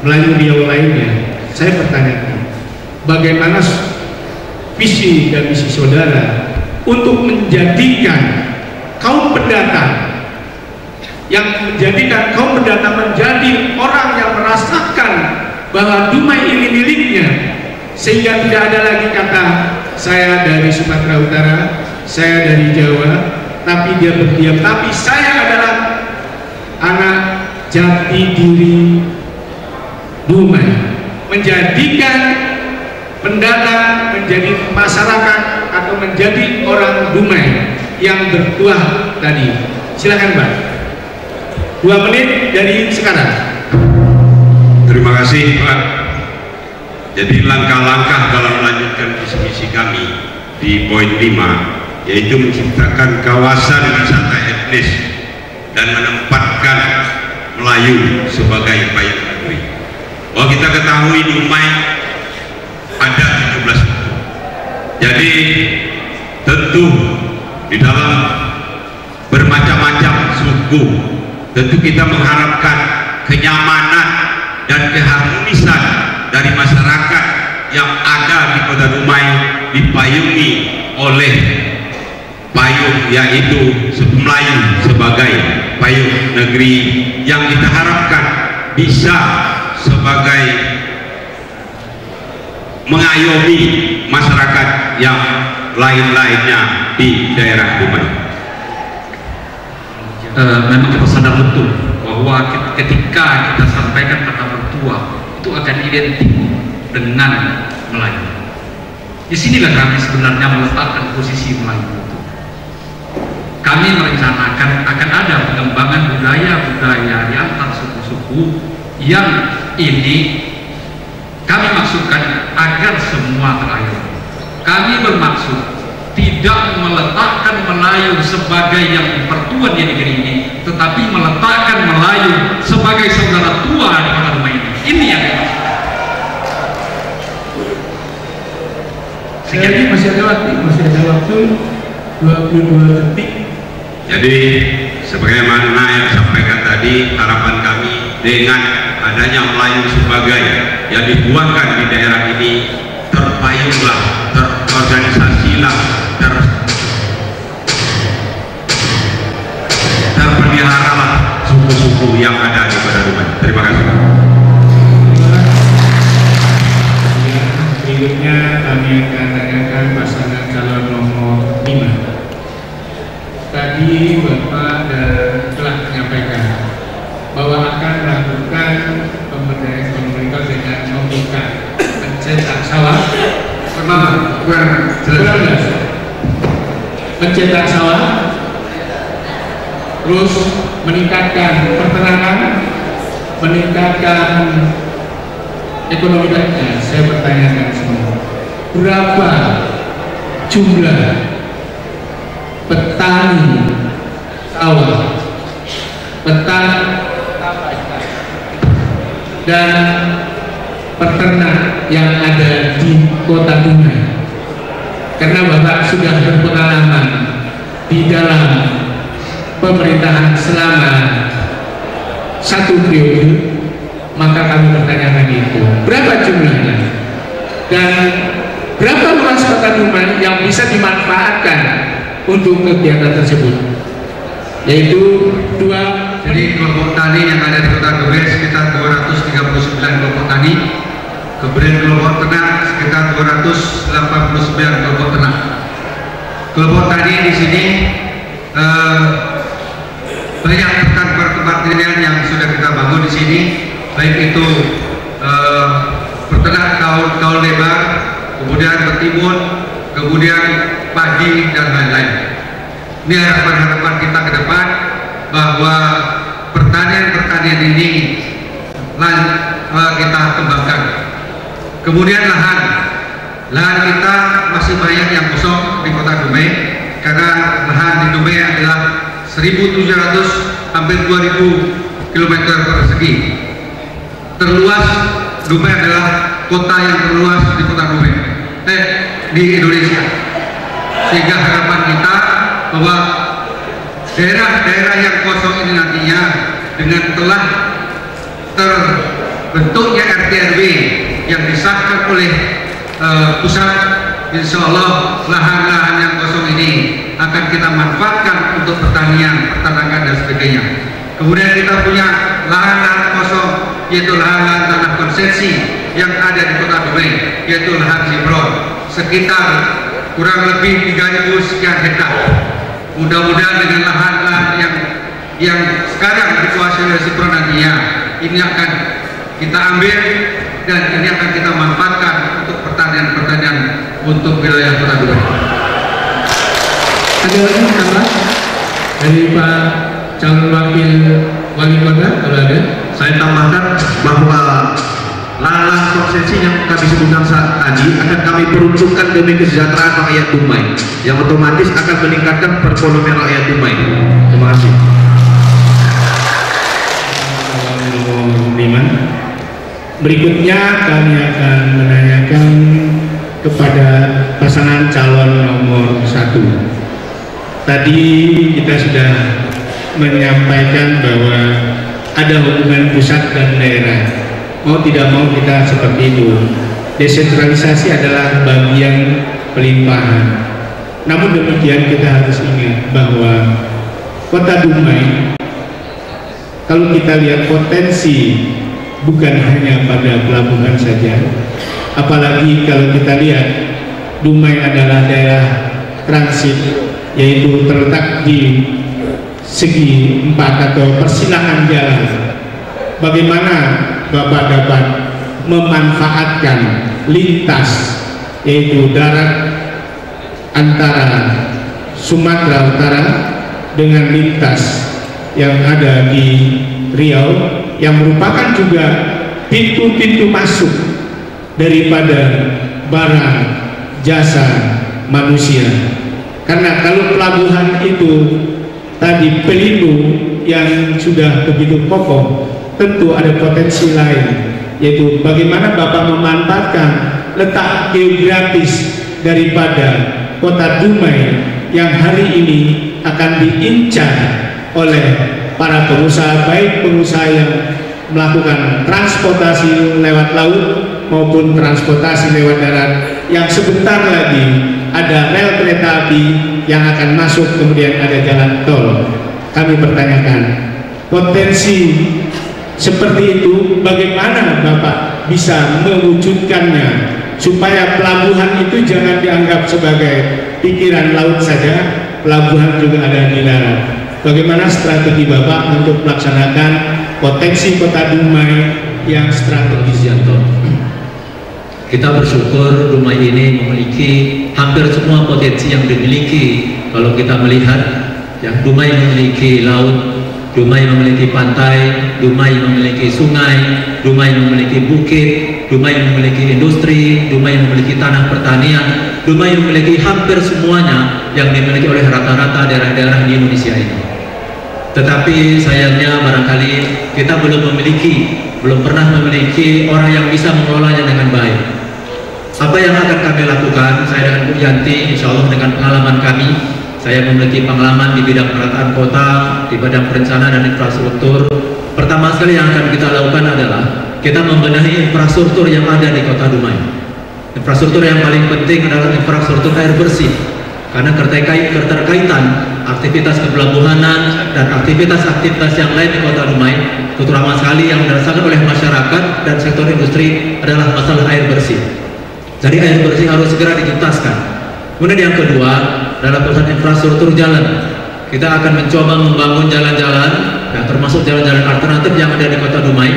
Melayu Riau lainnya. Saya pertanyakan, bagaimana visi dan misi saudara untuk menjadikan kaum pendatang, yang menjadikan kaum pendatang menjadi orang yang merasakan bahwa Dumai ini miliknya, sehingga tidak ada lagi kata saya dari Sumatera Utara, saya dari Jawa, tapi dia berdiam, tapi saya adalah anak jati diri Dumai. Menjadikan pendatang menjadi masyarakat atau menjadi orang Dumai yang bertuah tadi. Silakan Mbak, 2 menit dari sekarang. Terima kasih Pak. Jadi langkah-langkah dalam melanjutkan visi-misi kami di poin 5, yaitu menciptakan kawasan wisata etnis dan menempatkan Melayu sebagai payung negeri. Bahwa kita ketahui Dumai ada 17 suku. Jadi tentu di dalam bermacam-macam suku, tentu kita mengharapkan kenyamanan dan keharmonisan dari masyarakat yang ada di kota Dumai dipayungi oleh payung, yaitu Melayu sebagai payung negeri yang kita harapkan bisa sebagai mengayomi masyarakat yang lain-lainnya di daerah Dumai. Memang kita sadar betul bahwa ketika kita sampaikan kata bertuah itu akan identik dengan Melayu. Di sinilah kami sebenarnya meletakkan posisi Melayu itu. Kami merencanakan akan ada pengembangan budaya-budaya di antar suku-suku yang ini kami maksudkan agar semua terayomi. Kami bermaksud tidak meletakkan Melayu sebagai yang pertuan di negeri ini, tetapi meletakkan Melayu sebagai saudara tua di kota Dumai ini. Ini yang dimaksud. Jadi masih ada waktu 22 detik. Jadi sebagaimana yang disampaikan tadi, harapan kami dengan adanya Melayu sebagai yang dibuangkan di daerah ini, terpayunglah, terorganisasilah, terpeliharalah suku-suku yang ada di kota Dumai. Terima kasih. Berikutnya kami akan tanyakan pasangan calon nomor 5. Tadi Bapak telah menyampaikan bahwa akan melakukan pemberdayaan pemerintah dengan membuka mencetak sawah, mencetak sawah, terus meningkatkan peternakan, meningkatkan ekonomi rakyat. Saya bertanyakan semua, berapa jumlah petani sawah, petani dan peternak yang ada di Kota Dumai. Karena Bapak sudah berpengalaman di dalam pemerintahan selama 1 periode, maka kami pertanyakan itu berapa jumlahnya dan berapa luas Kota Dumai yang bisa dimanfaatkan untuk kegiatan tersebut, yaitu jadi kelompok tani yang ada di Kota Dumai sekitar 239 kelompok tani, kemudian kelompok ternak sekitar 289 kelompok ternak. Kelompok tani di sini banyak tempat-tempat yang sudah kita bangun di sini, baik itu peternak kaul lebar, kemudian bertimun, kemudian padi dan lain-lain. Ini harapan-harapan kita ke depan bahwa pertanian ini kita kembangkan. Kemudian lahan kita masih banyak yang kosong di Kota Dumai, karena lahan di Dumai adalah 1.700 hampir 2.000 km persegi. Terluas Dumai adalah kota yang terluas di Kota Dumai di Indonesia, sehingga harapan kita bahwa daerah-daerah yang kosong ini nantinya dengan telah terbentuknya RT/RW yang disahkan oleh pusat, insya Allah lahan-lahan yang kosong ini akan kita manfaatkan untuk pertanian, peternakan dan sebagainya. Kemudian kita punya lahan-lahan kosong, yaitu lahan-lahan tanah konsesi yang ada di Kota Dumai, yaitu lahan Zimron, sekitar kurang lebih 3.000 sekian hektar. Mudah-mudahan dengan lahan-lahan yang sekarang dikuasai oleh Zimron nantinya, ini akan kita ambil dan ini akan kita manfaatkan untuk pertanian untuk wilayah Kota Dumai. Ada lagi tambah dari Pak calon wakil wali kota kalau ada? Saya tambahkan bahwa lahan konsesi yang kami sebutkan saat tadi akan kami peruntukkan demi kesejahteraan rakyat Dumai, yang otomatis akan meningkatkan perekonomian rakyat Dumai. Terima kasih. Berikutnya kami akan menanyakan kepada pasangan calon nomor 1. Tadi kita sudah menyampaikan bahwa ada hubungan pusat dan daerah. Mau tidak mau kita seperti itu. Desentralisasi adalah bagian pelimpahan. Namun demikian kita harus ingat bahwa Kota Dumai, kalau kita lihat potensi bukan hanya pada pelabuhan saja, apalagi kalau kita lihat Dumai adalah daerah transit, yaitu terletak di segi 4 atau persilangan jalan. Bagaimana Bapak dapat memanfaatkan lintas, yaitu darat antara Sumatera Utara dengan lintas yang ada di Riau, yang merupakan juga pintu-pintu masuk daripada barang, jasa, manusia. Karena kalau pelabuhan itu tadi pelindung yang sudah begitu kokoh, tentu ada potensi lain, yaitu bagaimana Bapak memanfaatkan letak geografis daripada Kota Dumai yang hari ini akan diincar oleh para pengusaha, baik pengusaha yang melakukan transportasi lewat laut maupun transportasi lewat darat, yang sebentar lagi ada rel kereta api yang akan masuk, kemudian ada jalan tol. Kami pertanyakan potensi seperti itu, bagaimana Bapak bisa mewujudkannya supaya pelabuhan itu jangan dianggap sebagai pikiran laut saja, pelabuhan juga ada di darat. Bagaimana strategi Bapak untuk melaksanakan potensi Kota Dumai yang strategis? Kita bersyukur Dumai ini memiliki hampir semua potensi yang dimiliki. Kalau kita melihat, ya, Dumai memiliki laut, Dumai memiliki pantai, Dumai memiliki sungai, Dumai memiliki bukit, Dumai memiliki industri, Dumai memiliki tanah pertanian, Dumai memiliki hampir semuanya yang dimiliki oleh rata-rata daerah-daerah di Indonesia ini. Tetapi sayangnya barangkali kita belum memiliki belum pernah memiliki orang yang bisa mengelolanya dengan baik. Apa yang akan kami lakukan, saya dengan Bu Yanti, insya Allah dengan pengalaman kami, saya memiliki pengalaman di bidang penataan kota, di bidang perencanaan dan infrastruktur. Pertama sekali yang akan kita lakukan adalah kita membenahi infrastruktur yang ada di Kota Dumai. Infrastruktur yang paling penting adalah infrastruktur air bersih, karena keterkaitan aktivitas kepelabuhanan dan aktivitas-aktivitas yang lain di Kota Dumai, terutama sekali yang dirasakan oleh masyarakat dan sektor industri adalah masalah air bersih. Jadi air bersih harus segera dituntaskan. Kemudian yang kedua adalah urusan infrastruktur jalan. Kita akan mencoba membangun jalan-jalan, ya, termasuk jalan-jalan alternatif yang ada di Kota Dumai,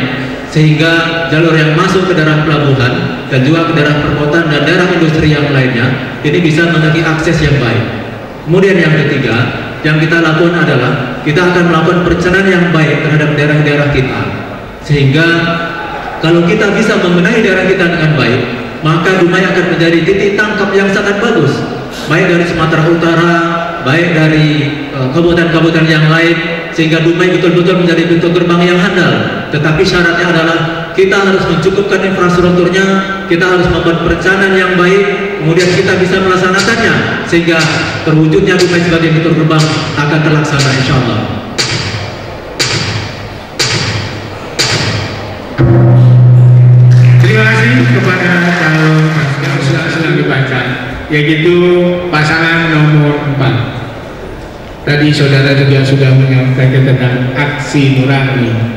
sehingga jalur yang masuk ke daerah pelabuhan dan juga ke daerah perkotaan dan daerah industri yang lainnya ini bisa memiliki akses yang baik. Kemudian yang ketiga yang kita lakukan adalah kita akan melakukan perencanaan yang baik terhadap daerah-daerah kita, sehingga kalau kita bisa membenahi daerah kita dengan baik, maka Dumai akan menjadi titik tangkap yang sangat bagus, baik dari Sumatera Utara, baik dari kabupaten-kabupaten yang lain, sehingga Dumai betul-betul menjadi pintu gerbang yang handal. Tetapi syaratnya adalah kita harus mencukupkan infrastrukturnya, kita harus membuat perencanaan yang baik, kemudian kita bisa melaksanakannya sehingga terwujudnya Dumai sebagai pintu gerbang akan terlaksana insya Allah. Terima kasih kepada calon yang sedang dibaca, yaitu pasangan nomor 4. Tadi saudara juga sudah menyampaikan tentang aksi nurani.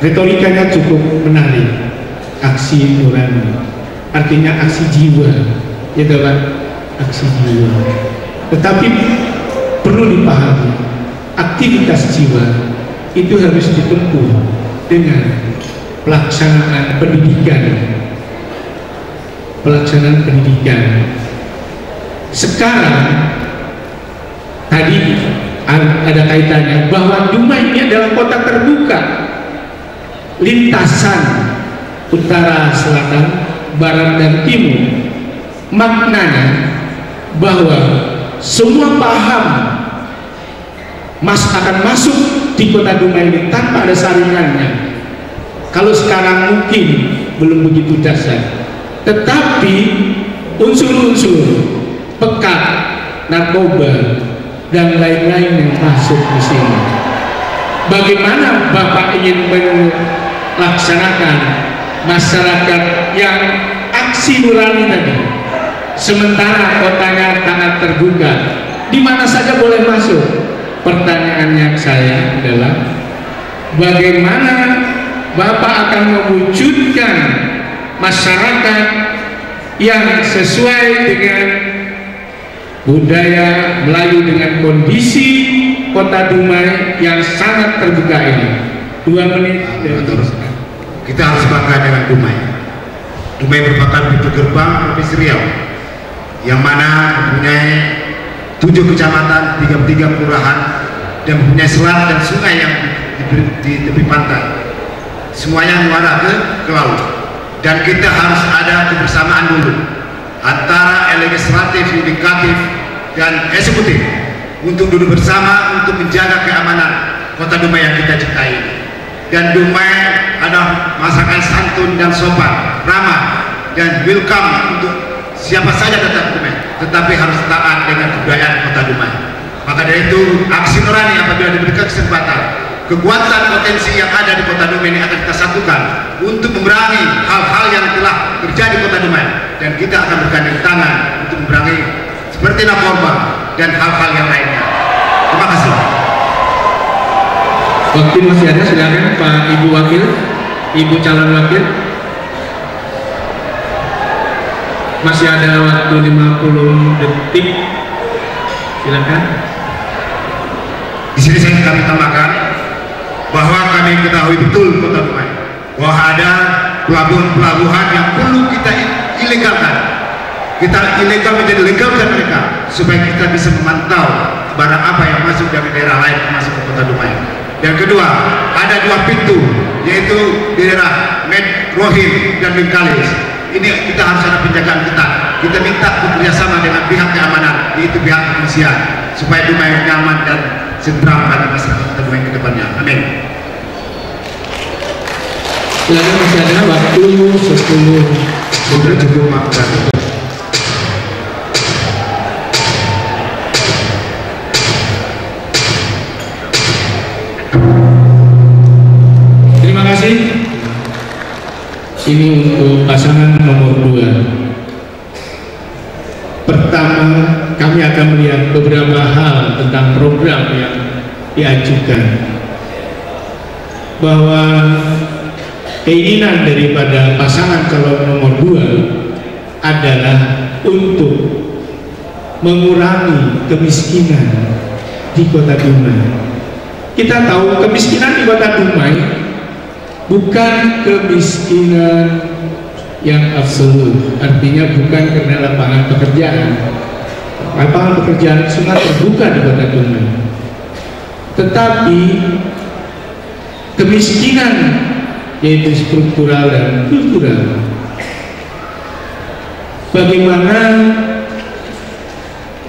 Retorikanya cukup menarik. Aksi nurani artinya aksi jiwa, gitu kan? Aksi jiwa. Tetapi perlu dipahami, aktivitas jiwa itu harus ditempuh dengan pelaksanaan pendidikan. Pelaksanaan pendidikan. Sekarang tadi ada kaitannya bahwa Dumai ini adalah kota terbuka, lintasan utara, selatan, barat, dan timur. Maknanya bahwa semua paham akan masuk di kota Dumai ini tanpa ada saringannya. Kalau sekarang mungkin belum begitu dasar, tetapi unsur-unsur pekat, narkoba, dan lain-lain yang masuk di sini. Bagaimana Bapak ingin melaksanakan masyarakat yang aksi nurani tadi, sementara kotanya sangat terbuka, di mana saja boleh masuk? Pertanyaannya saya adalah bagaimana Bapak akan mewujudkan masyarakat yang sesuai dengan budaya Melayu dengan kondisi kota Dumai yang sangat terbuka ini. 2 menit. Kita harus bangga dengan Dumai. Dumai merupakan pintu gerbang Provinsi Riau, yang mana mempunyai 7 kecamatan, 33 kelurahan, dan mempunyai selat dan sungai yang di tepi pantai. Semuanya mengarah ke laut. Dan kita harus ada kebersamaan dulu antara legislatif, yudikatif, dan eksekutif untuk duduk bersama untuk menjaga keamanan kota Dumai yang kita cintai. Dan Dumai ada masakan santun dan sopan, ramah, dan welcome untuk siapa saja datang ke Dumai, tetapi harus taat dengan kebudayaan kota Dumai. Maka dari itu aksi nurani apabila diberikan kesempatan, kekuatan potensi yang ada di kota Dumai ini akan kita satukan untuk memerangi hal-hal yang telah terjadi di kota Dumai, dan kita akan bergandeng tangan untuk memerangi seperti narkoba dan hal-hal yang lainnya. Terima kasih. Waktu masih ada, silakan Pak Ibu Wakil, Ibu calon wakil. Masih ada waktu 50 detik. Silakan. Di sini saya kami tambahkan bahwa kami ketahui betul kota Dumai bahwa ada pelabuhan-pelabuhan yang perlu kita ilegalkan. Kita ilegal menjadi legalkan mereka supaya kita bisa memantau barang apa yang masuk dari daerah lain masuk ke kota Dumai. Yang kedua, ada 2 pintu, yaitu di daerah Medrohim dan Bengkalis. Ini kita harus ada penjagaan ketat. Kita minta bekerjasama dengan pihak keamanan, yaitu pihak kepolisian, supaya Dumai nyaman dan sentral bagi masyarakat Dumai ke depannya. Amin. Silakan, masih ada waktu 10. Sudah cukup, Pak. Terima kasih. Ini untuk pasangan nomor 2. Pertama, kami akan melihat beberapa hal tentang program yang diajukan, bahwa keinginan daripada pasangan calon nomor 2 adalah untuk mengurangi kemiskinan di Kota Dumai. Kita tahu kemiskinan di Kota Dumai bukan kemiskinan yang absolut, artinya bukan karena lapangan pekerjaan. Lapangan pekerjaan sangat terbuka di Kota Dumai, tetapi kemiskinan yaitu struktural dan kultural. Bagaimana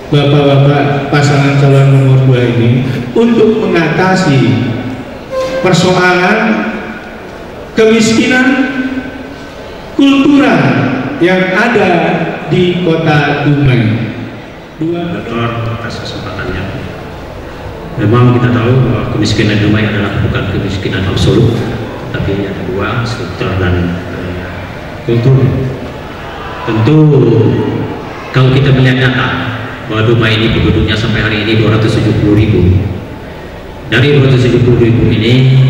bapak-bapak pasangan calon nomor 2 ini untuk mengatasi persoalan kemiskinan kultural yang ada di Kota Dumai? Dokter, atas kesempatannya. Memang kita tahu bahwa kemiskinan Dumai adalah bukan kemiskinan absolut, tapi ada 2, struktur dan kultur. Tentu kalau kita melihat data bahwa Dumai ini penduduknya sampai hari ini 270.000. Dari 270.000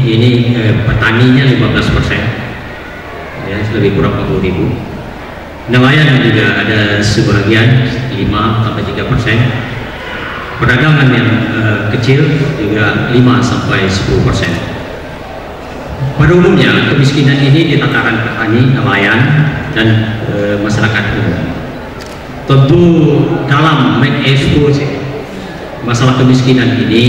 ini petaninya 15%, ya, lebih kurang 40.000. Nelayan juga ada sebagian 5-3%. Perdagangan yang kecil juga 5-10%. Pada umumnya kemiskinan ini di tataran petani, nelayan, dan masyarakat umum. Tentu dalam mengekspos masalah kemiskinan ini,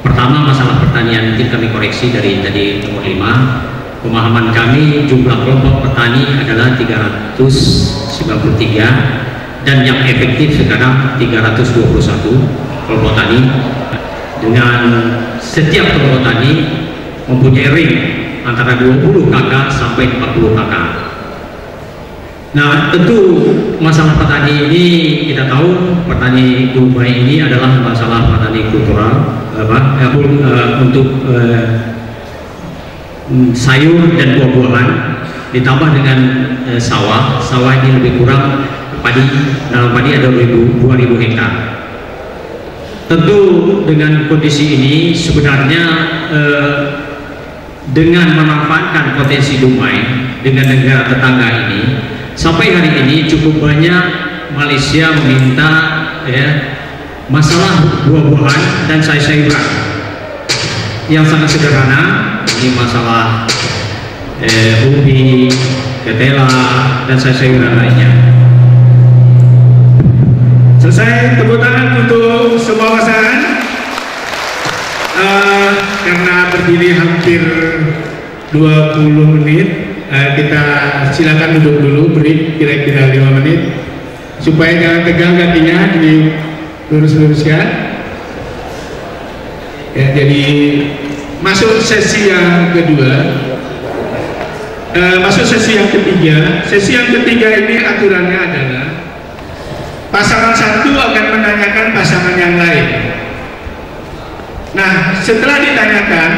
pertama masalah pertanian, mungkin kami koreksi dari tadi nomor 5. Pemahaman kami jumlah kelompok petani adalah 393 dan yang efektif sekarang 321 kelompok tani, dengan setiap kelompok tani mempunyai ring antara 20 kakak sampai 40 kakak. Nah, tentu masalah petani ini kita tahu petani Dumai ini adalah masalah petani kultural, untuk sayur dan buah-buahan, ditambah dengan sawah ini lebih kurang padi, dalam padi ada 2.000 hektar. Tentu dengan kondisi ini sebenarnya dengan memanfaatkan potensi Dumai dengan negara tetangga ini, sampai hari ini cukup banyak Malaysia meminta masalah buah-buahan dan sayur-sayuran yang sangat sederhana. Ini masalah ubi, ketela, dan sayur-sayuran lainnya. Selesai, tepuk tangan untuk semua pasangan. Karena berdiri hampir 20 menit, kita silakan duduk dulu, break kira-kira 5 menit supaya jangan tegang kakinya, dilurus-luruskan. Ya, jadi masuk sesi yang kedua, masuk sesi yang ketiga. Sesi yang ketiga ini aturannya adalah pasangan satu akan menanyakan pasangan yang lain. Nah, setelah ditanyakan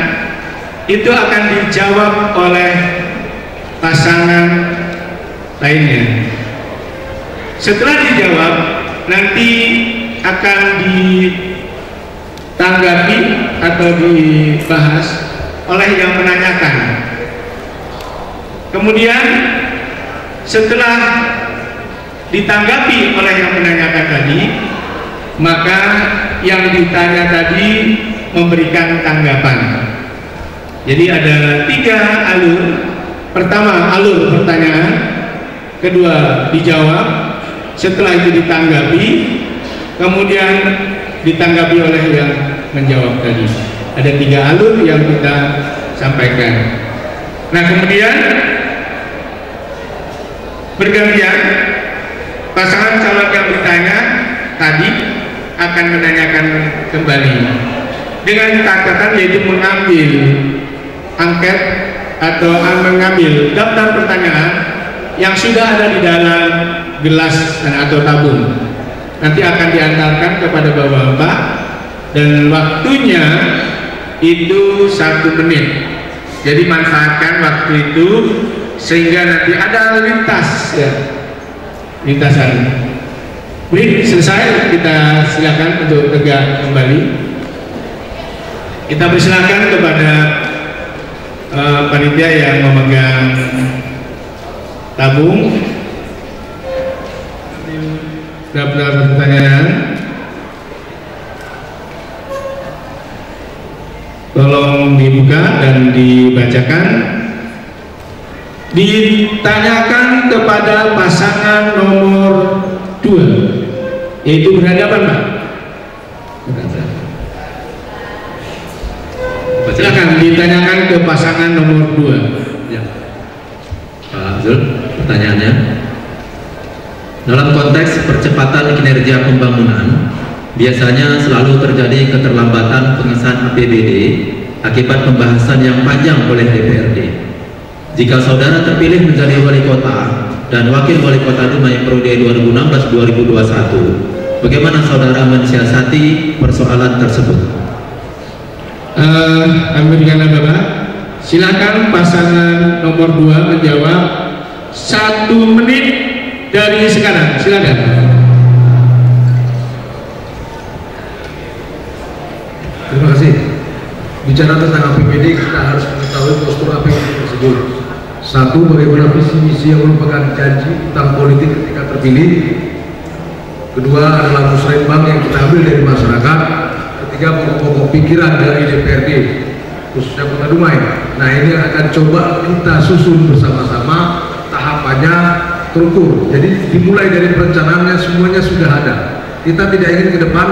itu akan dijawab oleh pasangan lainnya. Setelah dijawab, nanti akan ditanggapi atau dibahas oleh yang menanyakan. Kemudian setelah ditanggapi oleh yang menanyakan tadi, maka yang ditanya tadi memberikan tanggapan. Jadi ada 3 alur. Pertama, alur pertanyaan. Kedua, dijawab. Setelah itu ditanggapi. Kemudian ditanggapi oleh yang menjawab tadi. Ada 3 alur yang kita sampaikan. Nah, kemudian bergantian pasangan calon yang ditanya tadi akan menanyakan kembali dengan catatan, yaitu mengambil angket atau mengambil daftar pertanyaan yang sudah ada di dalam gelas atau tabung. Nanti akan diantarkan kepada bapak-bapak dan waktunya itu 1 menit. Jadi manfaatkan waktu itu sehingga nanti ada lintas ya, lintasan. Baik, selesai, kita silakan untuk tegak kembali. Kita persilakan kepada panitia yang memegang tabung daftar pertanyaan. Tolong dibuka dan dibacakan. Ditanyakan kepada pasangan nomor 2, yaitu berhadapan, Pak. Silakan ditanyakan ke pasangan nomor 2. Ya. Pak Zul, pertanyaannya. Dalam konteks percepatan kinerja pembangunan, biasanya selalu terjadi keterlambatan pengesahan APBD akibat pembahasan yang panjang oleh DPRD. Jika saudara terpilih menjadi wali kota dan wakil wali kota Dumai periode 2016-2021, bagaimana saudara mensiasati persoalan tersebut? Bapak, silakan pasangan nomor 2 menjawab 1 menit dari sekarang. Silakan. Terima kasih. Bicara tentang APBD, kita harus mengetahui postur APBD tersebut. 1, bagaimana visi misi yang merupakan janji tentang politik ketika terpilih. 2 adalah musrembang yang kita ambil dari masyarakat. 3, pokok-pokok pikiran dari DPRD khususnya Kota Dumai. Nah, ini akan coba kita susun bersama-sama, tahapannya terukur. Jadi dimulai dari perencanaannya semuanya sudah ada. Kita tidak ingin ke depan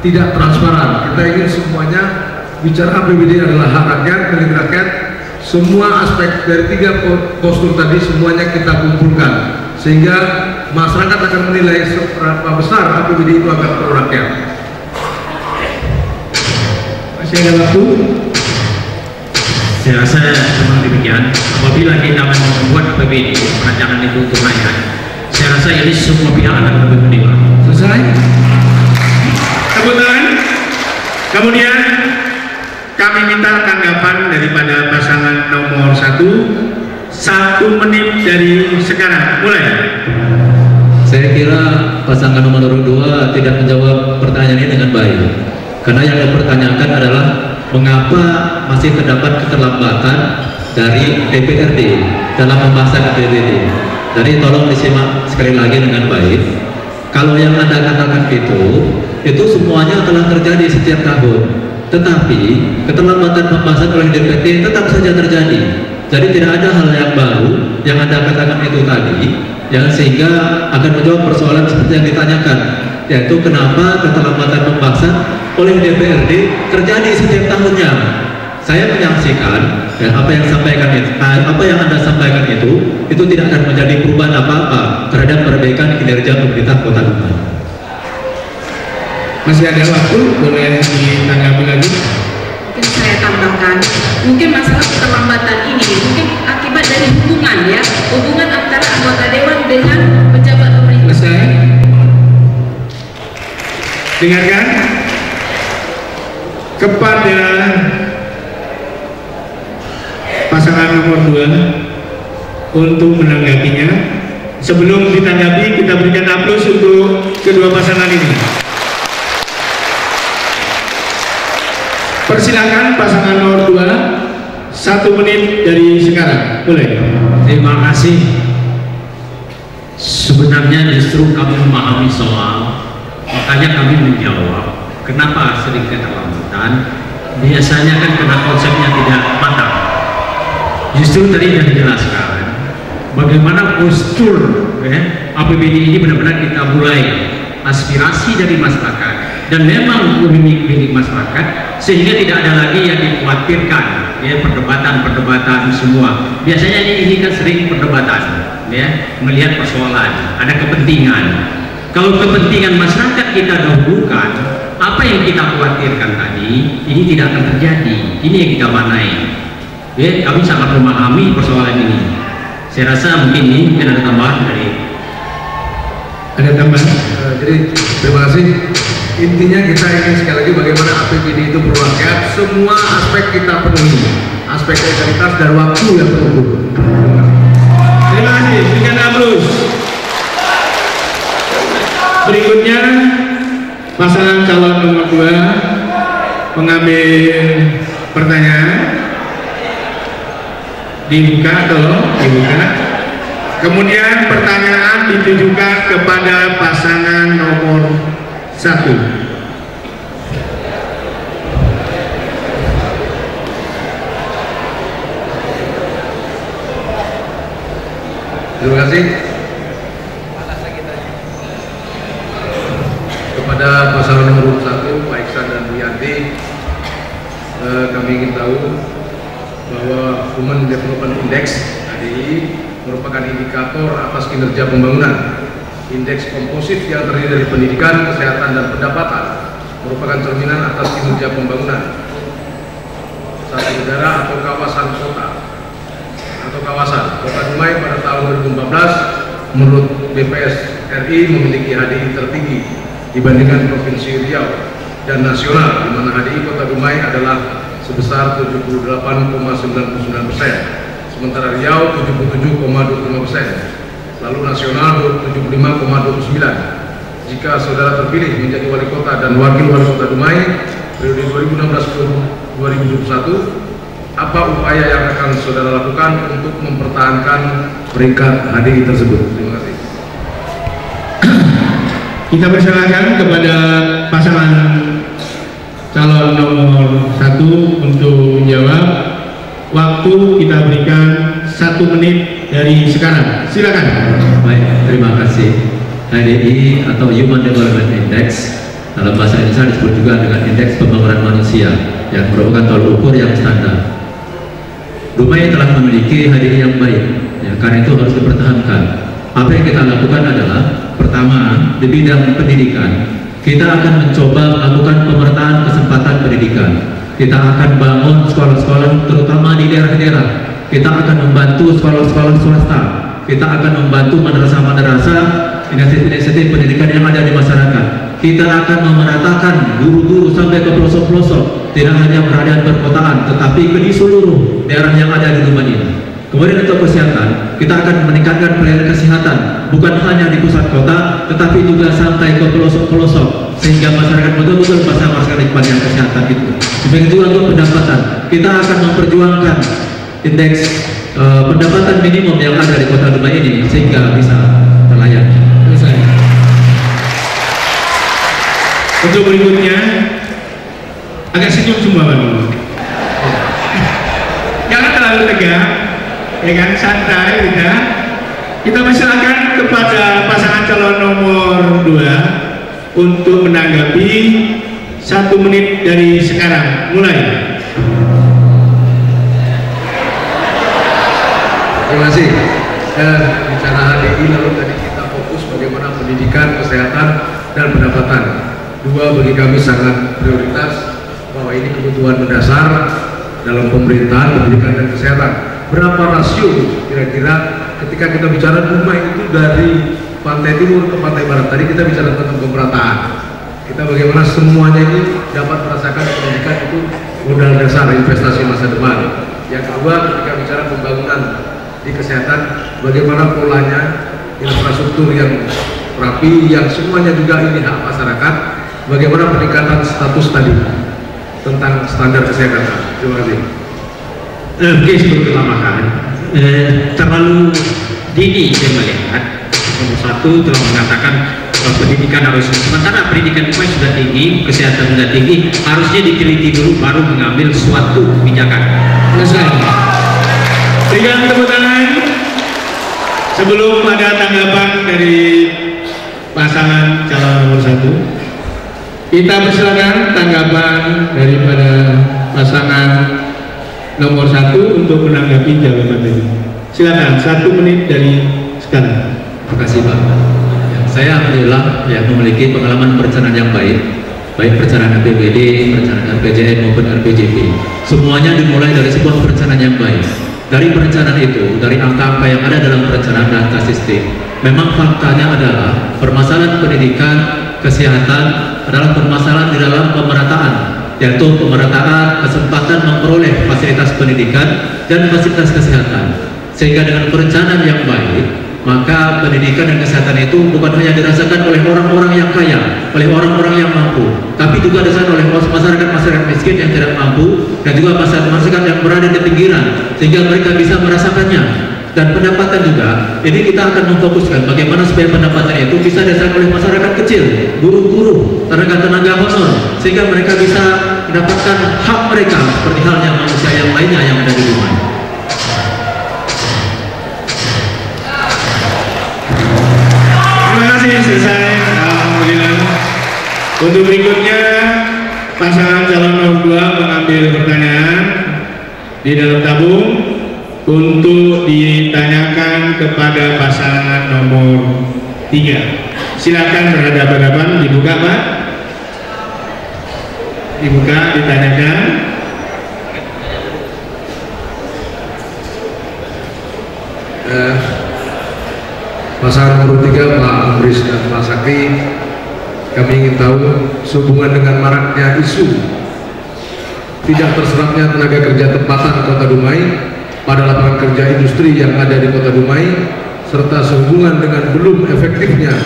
tidak transparan. Kita ingin semuanya bicara APBD adalah hak rakyat, milik rakyat. Semua aspek dari 3 postur tadi semuanya kita kumpulkan sehingga masyarakat akan menilai seberapa besar APBD itu akan pro rakyat. Masih ada waktu? Saya rasa memang demikian. Apabila kita membuat APBD, perancangan itu untuk rakyat, saya rasa ini semua pihak akan lebih menilai. Selesai? Tepuk tangan. Kemudian kami minta tanggapan daripada pasangan nomor 1, 1 menit dari sekarang. Mulai. Saya kira pasangan nomor 2 tidak menjawab pertanyaan ini dengan baik. Karena yang dipertanyakan adalah mengapa masih terdapat keterlambatan dari DPRD dalam pembahasan APBD. Jadi tolong disimak sekali lagi dengan baik. Kalau yang Anda katakan itu semuanya telah terjadi setiap tahun. Tetapi keterlambatan pembahasan oleh DPRD tetap saja terjadi. Jadi tidak ada hal yang baru yang Anda katakan itu tadi, yang sehingga akan menjawab persoalan seperti yang ditanyakan, yaitu kenapa keterlambatan pembahasan oleh DPRD terjadi setiap tahunnya. Saya menyaksikan dan apa yang Anda sampaikan itu tidak akan menjadi perubahan apa-apa terhadap perbaikan kinerja pemerintah Kota Dumai. Masih ada waktu, boleh ditanggapi lagi? Mungkin saya tambahkan, mungkin masalah keterlambatan ini mungkin akibat dari hubungan antara anggota dewan dengan pejabat pemerintah. Selesai. Dengarkan kepada pasangan nomor 2 untuk menanggapinya. Sebelum ditanggapi, kita berikan aplaus untuk kedua pasangan ini. Persilakan pasangan nomor 2, 1 menit dari sekarang. Boleh. Terima kasih. Sebenarnya justru kami memahami soal, makanya kami menjawab kenapa sering keterlambatan. Biasanya kan karena konsepnya tidak matang. Justru tadi sudah dijelaskan bagaimana postur APBD ini benar-benar kita mulai aspirasi dari masyarakat dan memang milik masyarakat, sehingga tidak ada lagi yang dikhawatirkan perdebatan semua. Biasanya ini kan sering perdebatan melihat persoalan, ada kepentingan. Kalau kepentingan masyarakat kita dahulukan, apa yang kita khawatirkan tadi ini tidak akan terjadi. Ini yang kita maknai. Ya, kami sangat memahami persoalan ini. Saya rasa mungkin ada tambahan dari. Ada tambahan? Jadi terima kasih. Intinya kita ingin sekali lagi bagaimana APBD itu berrakyat, semua aspek kita penuhi, aspek legalitas dan waktu yang terukur. Terima kasih. Berikan aplaus. Berikutnya pasangan calon nomor 2 mengambil pertanyaan. Dibuka, tolong dibuka. Kemudian pertanyaan ditujukan kepada pasangan nomor 1. Terima kasih kepada pasangan nomor 1 Pak Iksan dan Bu Yanti. Kami ingin tahu bahwa Human Development Index HDI merupakan indikator atas kinerja pembangunan. Indeks komposit yang terdiri dari pendidikan, kesehatan, dan pendapatan merupakan cerminan atas kinerja pembangunan satu negara atau kawasan kota Kota Dumai pada tahun 2014 menurut BPS RI memiliki HDI tertinggi dibandingkan Provinsi Riau dan nasional, di mana HDI Kota Dumai adalah sebesar 78,99%, sementara Riau 77,25%, lalu nasional 75,29%. Jika saudara terpilih menjadi wali kota dan wakil wali kota Dumai periode 2016-2021, apa upaya yang akan saudara lakukan untuk mempertahankan peringkat HDI tersebut? Terima kasih. Kita persilakan kepada pasangan calon nomor 1 untuk menjawab. Waktu kita berikan 1 menit dari sekarang. Silakan. Baik, terima kasih. HDI atau Human Development Index dalam bahasa Indonesia disebut juga dengan indeks pembangunan manusia yang merupakan tolak ukur yang standar. Dumai telah memiliki HDI yang baik, ya, karena itu harus dipertahankan. Apa yang kita lakukan adalah, pertama, di bidang pendidikan, kita akan mencoba melakukan pemerataan kesempatan pendidikan. Kita akan bangun sekolah-sekolah terutama di daerah-daerah. Kita akan membantu sekolah-sekolah swasta. Kita akan membantu madrasah-madrasah, inisiatif pendidikan yang ada di masyarakat. Kita akan memeratakan guru-guru sampai ke pelosok-pelosok, tidak hanya berada di perkotaan, tetapi ke di seluruh daerah yang ada di Dumai ini. Kemudian untuk kesehatan, kita akan meningkatkan pelayanan kesehatan bukan hanya di pusat kota, tetapi juga sampai ke pelosok-pelosok, sehingga masyarakat betul-betul merasakan nikmatnya kesehatan itu. Demikian juga untuk pendapatan, kita akan memperjuangkan indeks pendapatan minimum yang ada di kota Dumai ini sehingga bisa terlayani. Untuk berikutnya, agak senyum semua Bang. Jangan terlalu tegang, ya kan, santai ya. Kita persilakan kepada pasangan calon nomor 2 untuk menanggapi 1 menit dari sekarang. Mulai. Terima kasih. Bicara HDI, lalu tadi kita fokus bagaimana pendidikan, kesehatan, dan pendapatan. 2 bagi kami sangat prioritas, bahwa ini kebutuhan mendasar dalam pemerintahan, pendidikan, dan kesehatan. Berapa rasio kira-kira ketika kita bicara Dumai itu dari pantai timur ke pantai barat? Tadi kita bicara tentang pemerataan. Kita bagaimana semuanya ini dapat merasakan pendidikan itu modal dasar investasi masa depan. Yang kedua, ketika bicara pembangunan di kesehatan, bagaimana polanya, infrastruktur yang rapi, yang semuanya juga ini hak masyarakat. Bagaimana peningkatan status tadi tentang standar kesehatan? Terima kasih. Oke, sebelum ditambahkan, terlalu dini saya melihat. Nomor 1 telah mengatakan pendidikan harus, sementara pendidikan Dumai sudah tinggi, kesehatan sudah tinggi, harusnya diteliti dulu baru mengambil suatu kebijakan. Berikan tepuk tangan sebelum ada tanggapan dari pasangan calon nomor 1. Kita persilakan tanggapan daripada pasangan nomor 1 untuk menanggapi jawaban ini. Silakan, 1 menit dari sekarang. Terima kasih Pak. Saya alhamdulillah yang memiliki pengalaman perencanaan yang baik. baik perencanaan APBD, perencanaan RPJM maupun RPJP. Semuanya dimulai dari sebuah perencanaan yang baik. Dari perencanaan itu, dari angka-angka yang ada dalam perencanaan dan statistik, memang faktanya adalah permasalahan pendidikan, kesehatan adalah permasalahan di dalam pemerataan, yaitu pemerataan kesempatan memperoleh fasilitas pendidikan dan fasilitas kesehatan. Sehingga dengan perencanaan yang baik, maka pendidikan dan kesehatan itu bukan hanya dirasakan oleh orang-orang yang kaya, oleh orang-orang yang mampu, tapi juga dirasakan oleh masyarakat-masyarakat miskin yang tidak mampu, dan juga masyarakat yang berada di pinggiran, sehingga mereka bisa merasakannya. Dan pendapatan juga, ini kita akan memfokuskan bagaimana supaya pendapatan itu bisa dirasakan oleh masyarakat kecil, guru-guru, tenaga-tenaga honor, sehingga mereka bisa mendapatkan hak mereka seperti halnya manusia yang lainnya yang ada di rumah. Selesai, alhamdulillah. Untuk berikutnya pasangan calon nomor 2 mengambil pertanyaan di dalam tabung untuk ditanyakan kepada pasangan nomor 3. Silakan berhadapan-hadapan, dibuka Pak, dibuka, ditanyakan. Pasangan nomor 3 Pak Amris dan Pak Sakti, kami ingin tahu sehubungan dengan maraknya isu tidak terserapnya tenaga kerja tempatan Kota Dumai pada lapangan kerja industri yang ada di Kota Dumai, serta sehubungan dengan belum efektifnya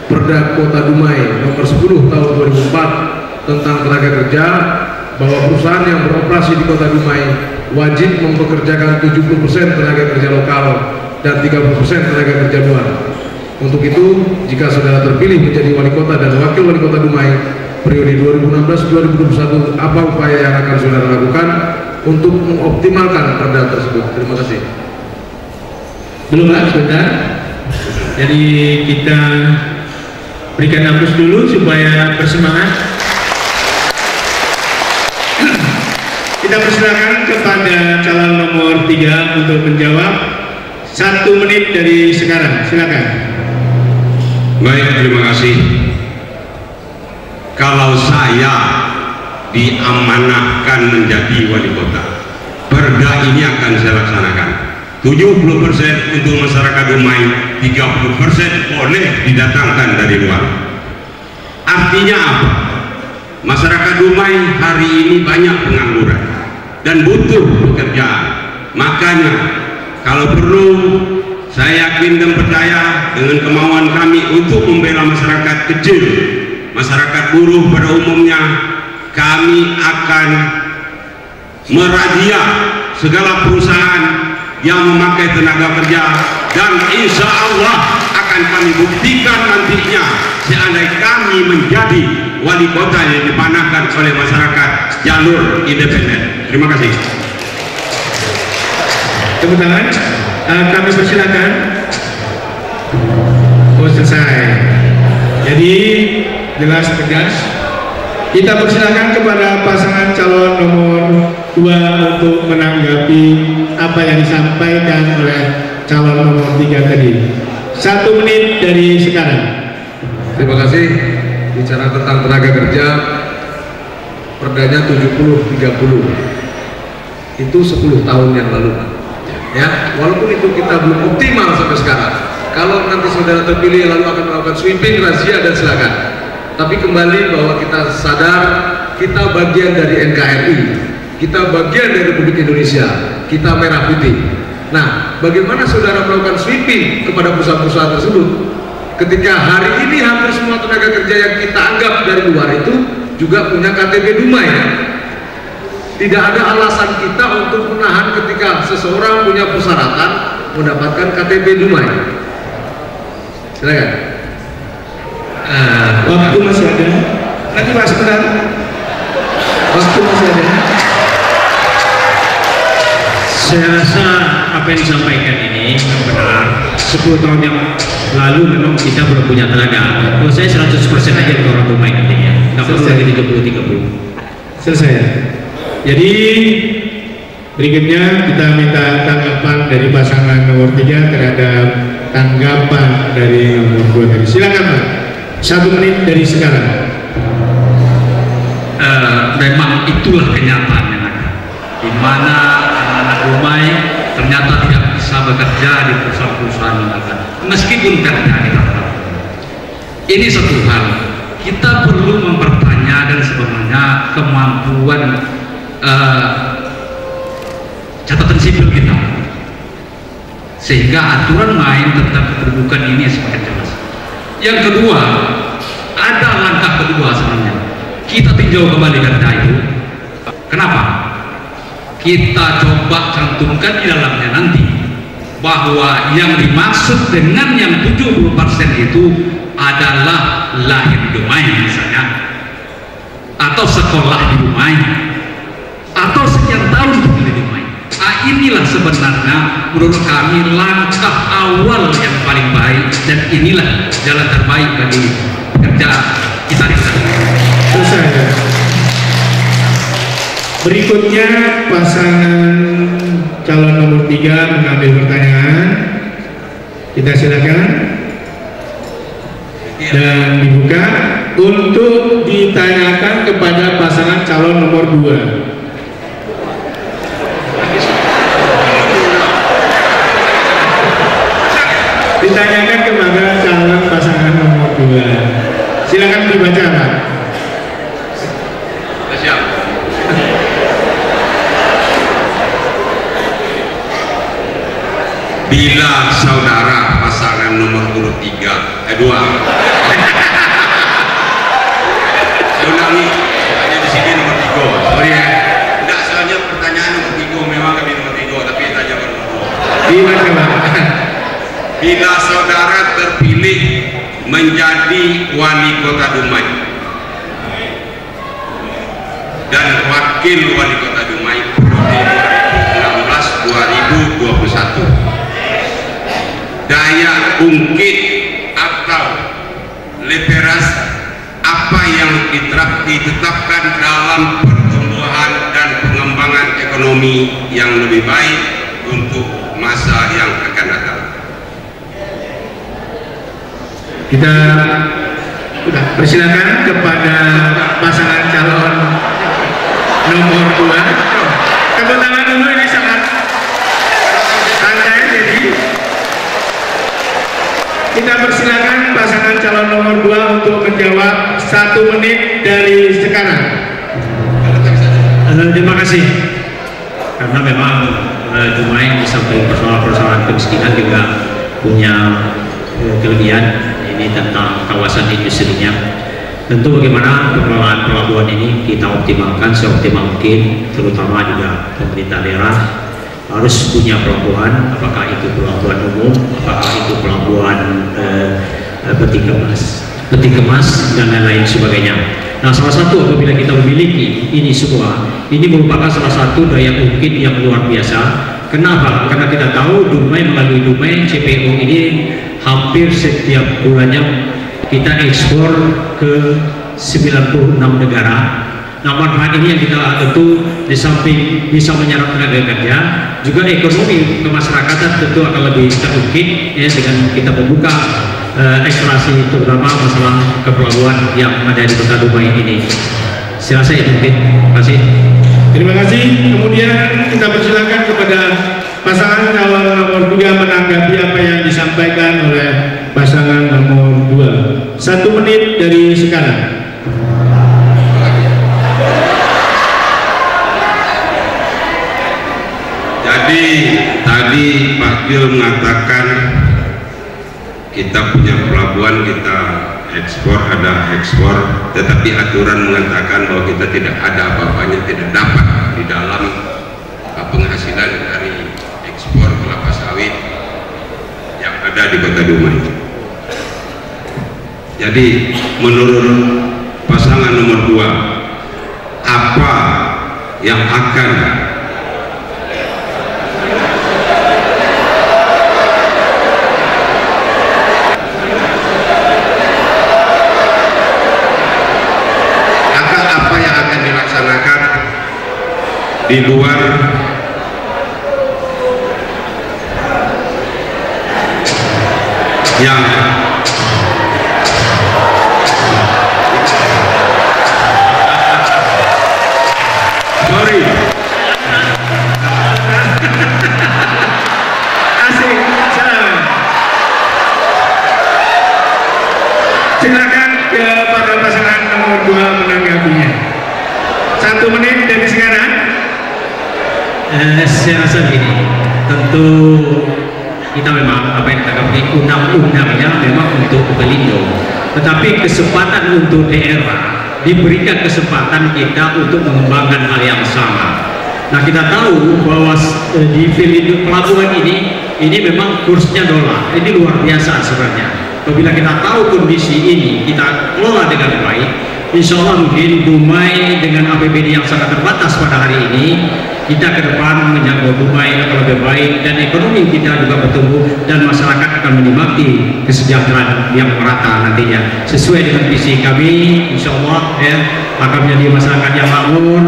Perda Kota Dumai nomor 10 tahun 2004 tentang tenaga kerja, bahwa perusahaan yang beroperasi di Kota Dumai wajib mempekerjakan 70% tenaga kerja lokal dan 30% tenaga kerja luar. Untuk itu, jika saudara terpilih menjadi wali kota dan wakil wali kota Dumai periode 2016-2021, apa upaya yang akan saudara lakukan untuk mengoptimalkan perda tersebut? Terima kasih. Belum Pak, sebentar. Jadi kita berikan nafas dulu supaya bersemangat. Kita persilakan kepada calon nomor 3 untuk menjawab. 1 menit dari sekarang, silakan. Baik, terima kasih. Kalau saya diamanahkan menjadi wali kota, perda ini akan saya laksanakan. 70% untuk masyarakat Dumai, 30% boleh didatangkan dari luar. Artinya apa? Masyarakat Dumai hari ini banyak pengangguran dan butuh pekerjaan. Makanya kalau perlu, saya yakin dan percaya dengan kemauan kami untuk membela masyarakat kecil, masyarakat buruh pada umumnya, kami akan merazia segala perusahaan yang memakai tenaga kerja, dan insya Allah akan kami buktikan nantinya seandainya kami menjadi wali kota yang dipanahkan oleh masyarakat jalur independen. Terima kasih. Tepuk tangan. Kami persilakan. Oh, selesai. Jadi jelas tegas. Kita persilakan kepada pasangan calon nomor 2 untuk menanggapi apa yang disampaikan oleh calon nomor 3 tadi. 1 menit dari sekarang. Terima kasih. Bicara tentang tenaga kerja, perdanya 70-30 itu 10 tahun yang lalu, Pak. Ya, walaupun itu kita belum optimal sampai sekarang. Kalau nanti saudara terpilih lalu akan melakukan sweeping, razia, dan silakan. Tapi kembali bahwa kita sadar kita bagian dari NKRI, kita bagian dari Republik Indonesia, kita merah putih. Nah, bagaimana saudara melakukan sweeping kepada perusahaan-perusahaan tersebut? Ketika hari ini hampir semua tenaga kerja yang kita anggap dari luar itu juga punya KTP Dumai. Tidak ada alasan kita untuk menahan ketika seseorang punya persyaratan mendapatkan KTP Dumai. Silakan. Waktu masih ada. Lagi Pak, sebentar. Waktu masih ada. Saya rasa apa yang disampaikan ini benar. 10 tahun yang lalu memang kita belum punya tenaga. Kalau saya 100% aja ke orang Dumai nantinya. Nggak perlu lagi 30-30. Selesai ya. Jadi berikutnya kita minta tanggapan dari pasangan nomor 3 terhadap tanggapan dari nomor 2 tadi. Silakan Pak. 1 menit dari sekarang. memang itulah kenyataan yang ada, di mana anak-anak Dumai ternyata tidak bisa bekerja di perusahaan-perusahaan yang ada, meskipun kerja kita tahu. Ini satu hal, kita perlu mempertanyakan sebenarnya kemampuan catatan sipil kita, sehingga aturan main tentang kependudukan ini semakin jelas. Yang kedua, ada langkah kedua sebenarnya, kita tinjau kembali kerja itu. Kenapa? Kita coba cantumkan di dalamnya nanti bahwa yang dimaksud dengan yang 70% itu adalah lahir di Dumai misalnya, atau sekolah di Dumai, atau sekian tahun tinggal di Dumai. Inilah sebenarnya menurut kami langkah awal yang paling baik, dan inilah jalan terbaik bagi kerja kita di sana. Selesai. Berikutnya pasangan calon nomor 3 mengambil pertanyaan. Kita silakan dan dibuka untuk ditanyakan kepada pasangan calon nomor 2. Ditanyakan kepada calon pasangan nomor 2. Silakan dibaca, Pak. Siap. Bila saudara pasangan nomor urut 2 saya ulangi, hanya di sini nomor 3. Sorry ya. Enggak, soalnya pertanyaan nomor 3 memang kami nomor 3, tapi tanya nomor 2. Dibaca, Pak. Bila saudara terpilih menjadi wali kota Dumai dan wakil wali kota Dumai periode 2016-2021, daya ungkit atau leperas apa yang ditetapkan dalam pertumbuhan dan pengembangan ekonomi yang lebih baik untuk masa yang akan datang. Kita sudah persilakan kepada pasangan calon nomor 2. Tepuk tangan dulu, ini sangat santai. Jadi kita persilakan pasangan calon nomor 2 untuk menjawab 1 menit dari sekarang. Terima kasih. Karena memang Dumai disamping persoalan-persoalan kemiskinan juga punya kelebihan. Ini tentang kawasan industrinya. Tentu bagaimana pengelolaan pelabuhan ini kita optimalkan seoptimal mungkin, terutama juga pemerintah daerah harus punya pelabuhan, apakah itu pelabuhan umum, apakah itu pelabuhan peti kemas dan lain-lain sebagainya. Nah, salah satu apabila kita memiliki ini semua, ini merupakan salah satu daya ungkit yang luar biasa. Kenapa? Karena kita tahu Dumai, melalui Dumai CPO ini hampir setiap bulannya kita ekspor ke 96 negara. Nah, manfaat ini yang kita tentu di samping bisa menyerap tenaga kerja, juga ekonomi kemasyarakatan tentu akan lebih terungkit ya, dengan kita membuka eksplorasi terutama masalah kepelabuhan yang ada di kota Dumai ini. Saya rasa itu mungkin. Terima kasih. Terima kasih. Kemudian kita persilakan kepada pasangan calon nomor 3 menanggapi apa yang disampaikan oleh pasangan nomor 2. 1 menit dari sekarang. Jadi tadi Pak Gil mengatakan kita punya pelabuhan, kita ekspor, ada ekspor, tetapi aturan mengatakan bahwa kita tidak ada apa-apanya, tidak dapat di dalam penghasilan dari ekspor kelapa sawit yang ada di kota Dumai. Jadi menurut pasangan nomor 2, apa yang akan dilaksanakan di luar yang Saya rasa gini, tentu kita memang apa yang kita katakan undang-undangnya memang untuk pelindung, tetapi kesempatan untuk daerah diberikan kesempatan kita untuk mengembangkan hal yang sama. Nah, kita tahu bahwa di pelabuhan ini memang kursnya dolar, ini luar biasa sebenarnya. Apabila kita tahu kondisi ini, kita kelola dengan baik, insya Allah mungkin Dumai dengan APBD yang sangat terbatas pada hari ini, kita ke depan menjangkau Dumai akan lebih baik dan ekonomi kita juga bertumbuh dan masyarakat akan menikmati kesejahteraan yang merata nantinya sesuai dengan visi kami. Insya Allah ya, akan menjadi masyarakat yang makmur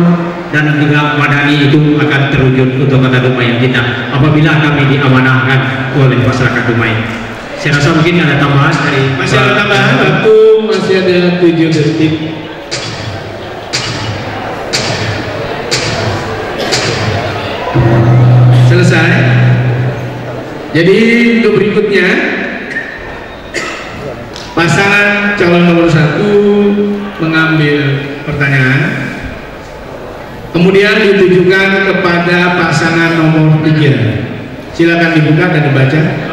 dan juga madani itu akan terwujud untuk kota Dumai kita apabila kami diamanahkan oleh masyarakat Dumai. Saya rasa mungkin ada tambahan dari masih ada tambahan waktu, masih ada 7 detik. Selesai. Jadi untuk berikutnya pasangan calon nomor 1 mengambil pertanyaan, kemudian ditujukan kepada pasangan nomor 3. Silakan dibuka dan dibaca.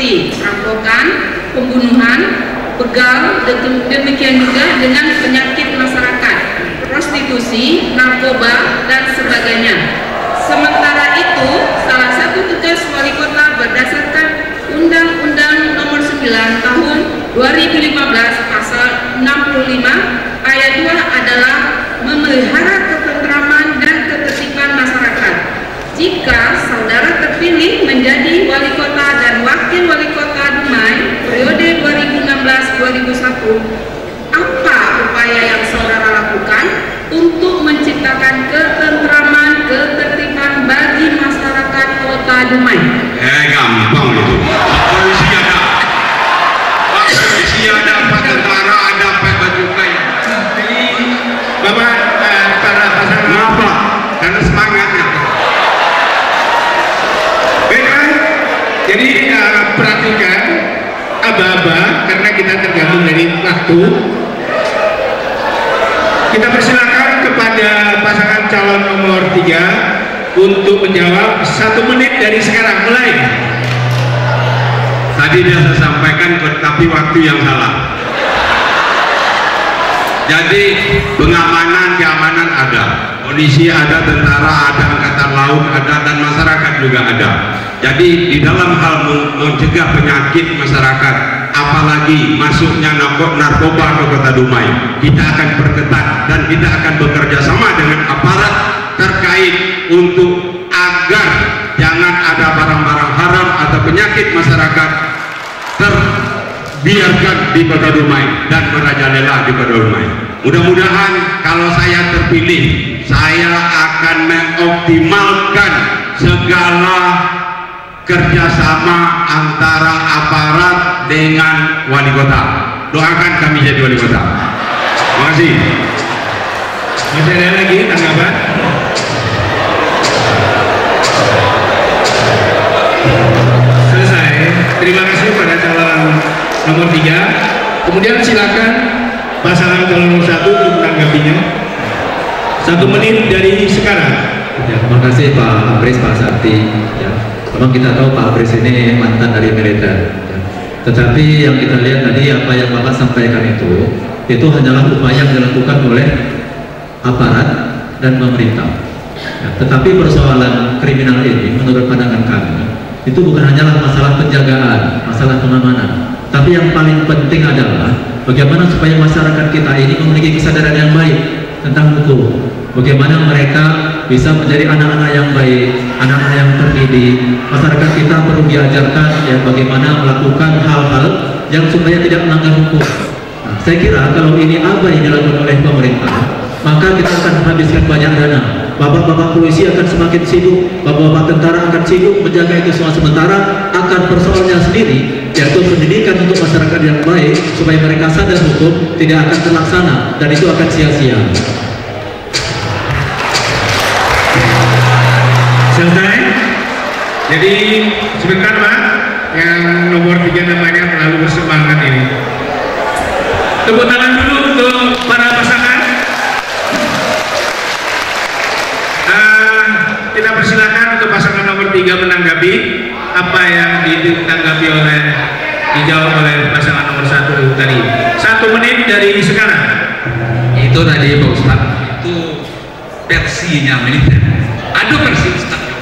Perampokan, pembunuhan, begal, demikian juga dengan penyakit masyarakat, prostitusi, narkoba, dan sebagainya. Sementara itu, salah satu tugas wali kota berdasarkan Undang-Undang Nomor 9 Tahun 2015 Pasal 65 Ayat 2 adalah memelihara ketentraman dan ketertiban masyarakat. Jika saudara terpilih menjadi wali kota dan wakil wali kota Dumai periode 2016-2001, apa upaya yang saudara lakukan untuk menciptakan ketentraman, ketertiban bagi masyarakat kota Dumai? Gampang itu. Polisi ada, polisi ada, Pak tentara ada, Pak baju kain. Bapak para pasangan apa? Karena semangatnya. Jadi perhatikan aba-aba karena kita tergantung dari waktu. Kita persilakan kepada pasangan calon nomor 3 untuk menjawab 1 menit dari sekarang mulai. Tadi sudah saya sampaikan, tapi waktu yang salah. Jadi pengamanan, keamanan ada, polisi ada, tentara ada, angkatan laut ada, dan masyarakat juga ada. Jadi di dalam hal mencegah penyakit masyarakat, apalagi masuknya narkoba ke kota Dumai, kita akan perketat dan kita akan bekerja sama dengan aparat terkait untuk agar jangan ada barang-barang haram atau penyakit masyarakat terbiarkan di kota Dumai dan merajalela di kota Dumai. Mudah-mudahan kalau saya terpilih, saya akan mengoptimalkan segala kerjasama antara aparat dengan wali kota. Doakan kami jadi wali kota. Terima kasih. Masih ada lagi tanggapan? Selesai. Terima kasih pada calon nomor 3. Kemudian silakan pasangan calon nomor 1 untuk menanggapinya. 1 menit dari sekarang. Ya, terima kasih Pak Apris, Pak Sakti. Ya. Memang kita tahu Pak Apris ini mantan dari militer, ya. Tetapi yang kita lihat tadi apa yang Bapak sampaikan itu hanyalah upaya yang dilakukan oleh aparat dan pemerintah, ya. Tetapi persoalan kriminal ini menurut pandangan kami itu bukan hanyalah masalah penjagaan, masalah pengamanan, tapi yang paling penting adalah bagaimana supaya masyarakat kita ini memiliki kesadaran yang baik tentang hukum. Bagaimana mereka bisa menjadi anak-anak yang baik, anak-anak yang terdidik. Masyarakat kita perlu diajarkan ya bagaimana melakukan hal-hal yang supaya tidak melanggar hukum. Nah, saya kira kalau ini apa yang dilakukan oleh pemerintah, maka kita akan menghabiskan banyak dana. Bapak-bapak polisi akan semakin sibuk, bapak-bapak tentara akan sibuk menjaga itu semua, sementara akan persoalannya sendiri yaitu pendidikan untuk masyarakat yang baik supaya mereka sadar hukum tidak akan terlaksana dan itu akan sia-sia. Selesai. Jadi sebentar Pak, yang nomor 3 namanya terlalu bersemangat ini. Tepuk tangan dulu untuk para pasangan. Kita persilakan untuk pasangan nomor 3 menanggapi apa yang ditanggapi dijawab oleh pasangan nomor 1 tadi. 1 menit dari sekarang. Itu tadi Pak Ustadz, itu versinya militer. Ada versi Ustadz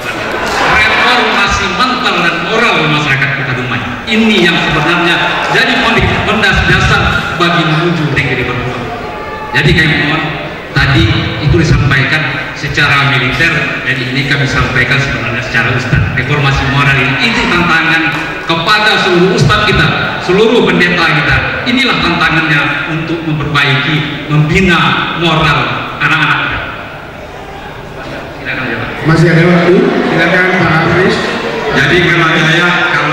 reformasi mental dan moral masyarakat Kota Dumai. Ini yang sebenarnya jadi fondasi dasar bagi menuju negeri berkembang. Jadi kami mohon tadi itu disampaikan secara militer, jadi ini kami sampaikan sebenarnya secara Ustadz. Reformasi moral ini tantangan kepada seluruh Ustadz kita, seluruh pendeta kita. Inilah tantangannya untuk memperbaiki, membina moral anak-anak kita. Silakan ya Pak. Masih ada waktu, silakan Pak Hafiz. Jadi kalau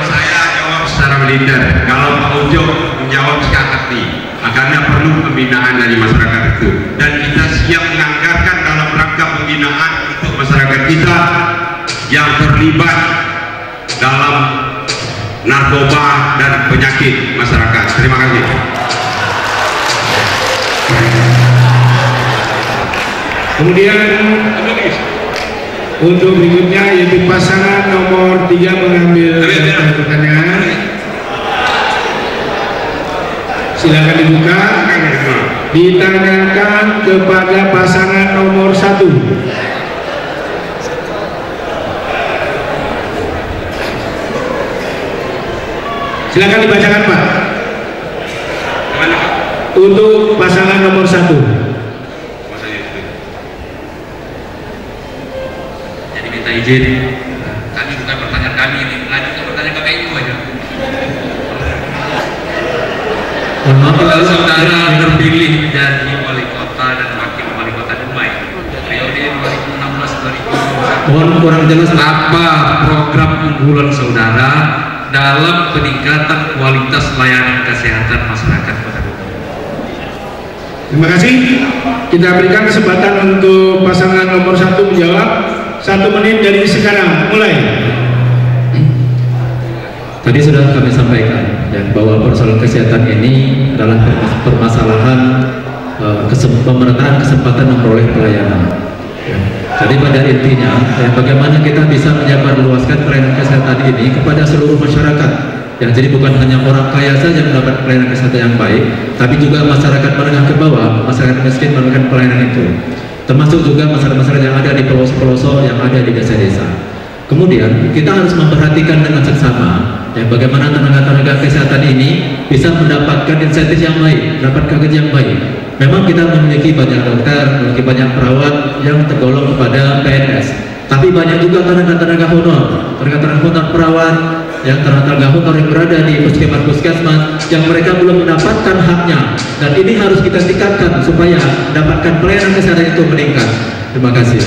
saya jawab secara militer, kalau Pak Ujo menjawab secara hati, karena perlu pembinaan dari masyarakat itu, dan kita siap menganggarkan dalam rangka pembinaan untuk masyarakat kita yang terlibat dalam narkoba dan penyakit masyarakat. Terima kasih. Kemudian untuk berikutnya yaitu pasangan nomor 3 mengambil pertanyaan. Silakan dibuka. Ditanyakan kepada pasangan nomor 1. Silakan dibacakan Pak. Untuk pasangan nomor 1. Jadi minta izin, kami bukan pertanyaan kami ini, lanjutkan pertanyaan KPU aja. Kalau saudara terpilih menjadi wali kota dan wakil wali kota Dumai periode 2016-2021, mohon kurang jelas apa program unggulan saudara dalam peningkatan kualitas layanan kesehatan masyarakat Kota Dumai. Terima kasih. Kita berikan kesempatan untuk pasangan nomor 1 menjawab. 1 menit dari sekarang, mulai. Tadi sudah kami sampaikan ya, bahwa persoalan kesehatan ini adalah permasalahan pemerataan kesempatan memperoleh pelayanan. Ya. Jadi pada intinya, ya, bagaimana kita bisa menyebarluaskan pelayanan kesehatan ini kepada seluruh masyarakat. Ya, jadi bukan hanya orang kaya saja mendapat pelayanan kesehatan yang baik, tapi juga masyarakat menengah ke bawah, masyarakat miskin mendapatkan pelayanan itu. Termasuk juga masyarakat-masyarakat yang ada di pelosok-pelosok, yang ada di desa-desa. Kemudian kita harus memperhatikan dengan seksama ya, bagaimana tenaga-tenaga kesehatan ini bisa mendapatkan insentif yang baik, mendapatkan gaji yang baik. Memang kita memiliki banyak dokter, memiliki banyak perawat yang tergolong kepada PNS, tapi banyak juga tenaga-tenaga honor, tenaga-tenaga honor perawat, yang tenaga honor yang berada di puskesmas yang mereka belum mendapatkan haknya, dan ini harus kita tingkatkan supaya mendapatkan pelayanan kesehatan itu meningkat. Terima kasih.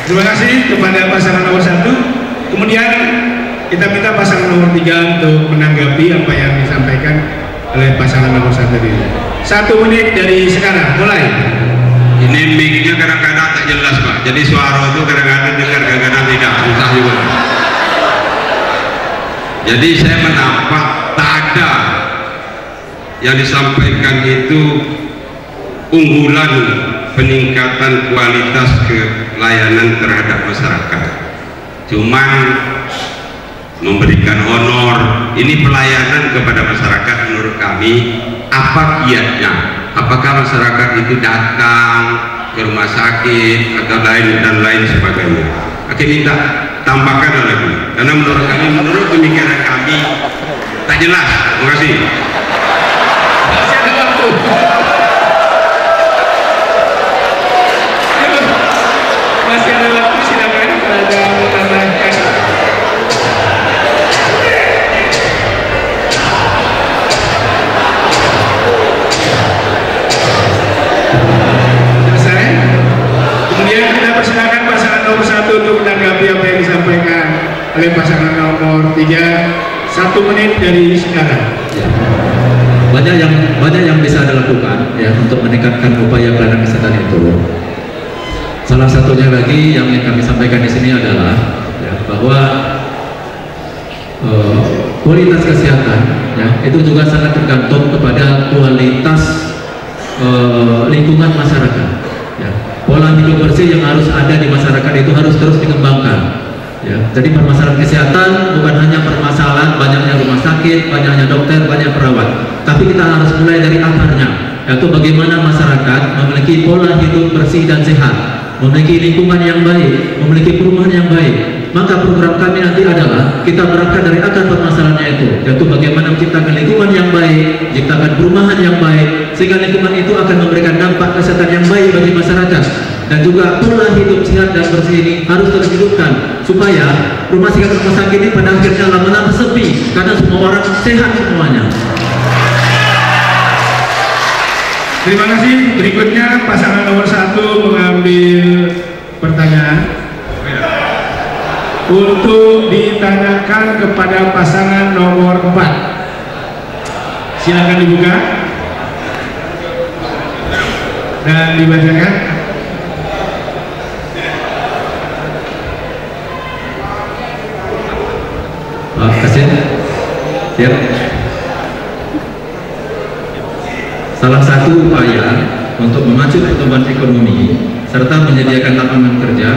Terima kasih kepada pasangan nomor 1. Kemudian kita minta pasangan nomor 3 untuk menanggapi apa yang disampaikan oleh pasangan nomor 1 tadi. 1 menit dari sekarang, mulai. Ini mic-nya kadang-kadang tak jelas Pak, jadi suara itu kadang-kadang dengar, kadang-kadang tidak, susah juga. Jadi saya menampak tak ada yang disampaikan itu unggulan peningkatan kualitas layanan terhadap masyarakat, cuman memberikan honor. Ini pelayanan kepada masyarakat menurut kami apa kiatnya, apakah masyarakat itu datang ke rumah sakit atau lain dan lain sebagainya. Oke, minta tambahkan lagi karena menurut kami, menurut pemikiran kami tak jelas. Terima kasih. Masih ada waktu. Masih ada waktu, silakan ada menambahkan. Selesai. Kemudian kita persilakan pasangan nomor 1 untuk menanggapi apa yang disampaikan oleh pasangan nomor 3. 1 menit dari sekarang. banyak yang bisa dilakukan ya untuk meningkatkan upaya pelayanan kesehatan itu. Salah satunya lagi yang kami sampaikan di sini adalah ya, bahwa kualitas kesehatan ya, itu juga sangat tergantung kepada kualitas lingkungan masyarakat. Ya. Pola hidup bersih yang harus ada di masyarakat itu harus terus dikembangkan. Ya. Jadi permasalahan kesehatan bukan hanya permasalahan banyaknya rumah sakit, banyaknya dokter, banyak perawat, tapi kita harus mulai dari akarnya, yaitu bagaimana masyarakat memiliki pola hidup bersih dan sehat, memiliki lingkungan yang baik, memiliki perumahan yang baik. Maka program kami nanti adalah kita berangkat dari akar permasalahannya itu, yaitu bagaimana menciptakan lingkungan yang baik, menciptakan perumahan yang baik, sehingga lingkungan itu akan memberikan dampak kesehatan yang baik bagi masyarakat. Dan juga pola hidup sehat dan bersih ini harus terus dihidupkan supaya rumah sakit ini pada akhirnya lama-lama sepi karena semua orang sehat semuanya. Terima kasih. Berikutnya pasangan nomor 1 mengambil pertanyaan untuk ditanyakan kepada pasangan nomor 4. Silakan dibuka dan dibacakan. Kasih. Siap. Salah satu upaya untuk memacu pertumbuhan ekonomi serta menyediakan lapangan kerja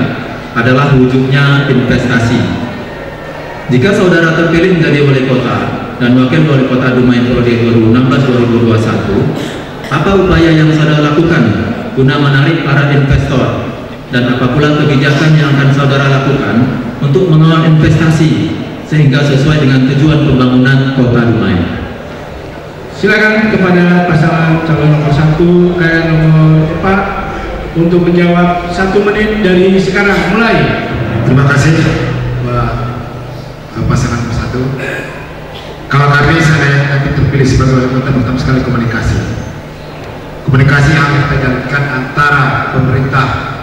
adalah wujudnya investasi. Jika saudara terpilih menjadi wali kota dan wakil wali kota Dumai periode 2016-2021, apa upaya yang saudara lakukan guna menarik para investor, dan apa pula kebijakan yang akan saudara lakukan untuk mengawal investasi sehingga sesuai dengan tujuan pembangunan kota Dumai? Silakan kepada pasangan calon nomor 1 nomor 4 untuk menjawab 1 menit dari sekarang mulai. Terima kasih pasangan nomor 1. Kalau kami saya nanti terpilih sebagai wali kota, pertama sekali komunikasi yang kita jalankan antara pemerintah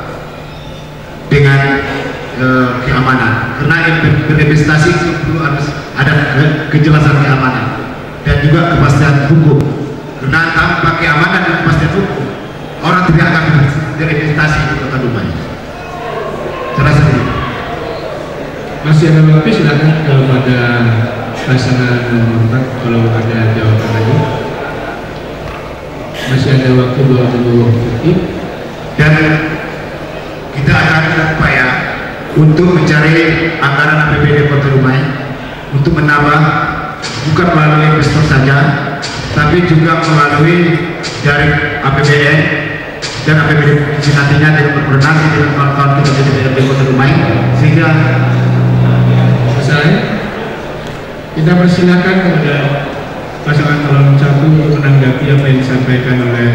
dengan keamanan, karena berinvestasi itu harus ada kejelasan keamanan dan juga kepastian hukum, karena tanpa keamanan dan kepastian hukum orang tidak akan berinvestasi di kota Dumai. Cara sendiri. Masih ada waktu, silakan kepada pasangan nomor 4 kalau ada jawaban lagi. Masih ada waktu 20 detik. Dan kita akan berupaya untuk mencari anggaran APBD Kota Dumai untuk menambah, bukan melalui investor saja, tapi juga melalui dari APBN dan APBD nantinya dengan berkoordinasi dengan kawan-kawan kita di DPRD Kota Dumai, sehingga selesai. Kita persilakan kepada pasangan calon 1 untuk menanggapi apa yang disampaikan oleh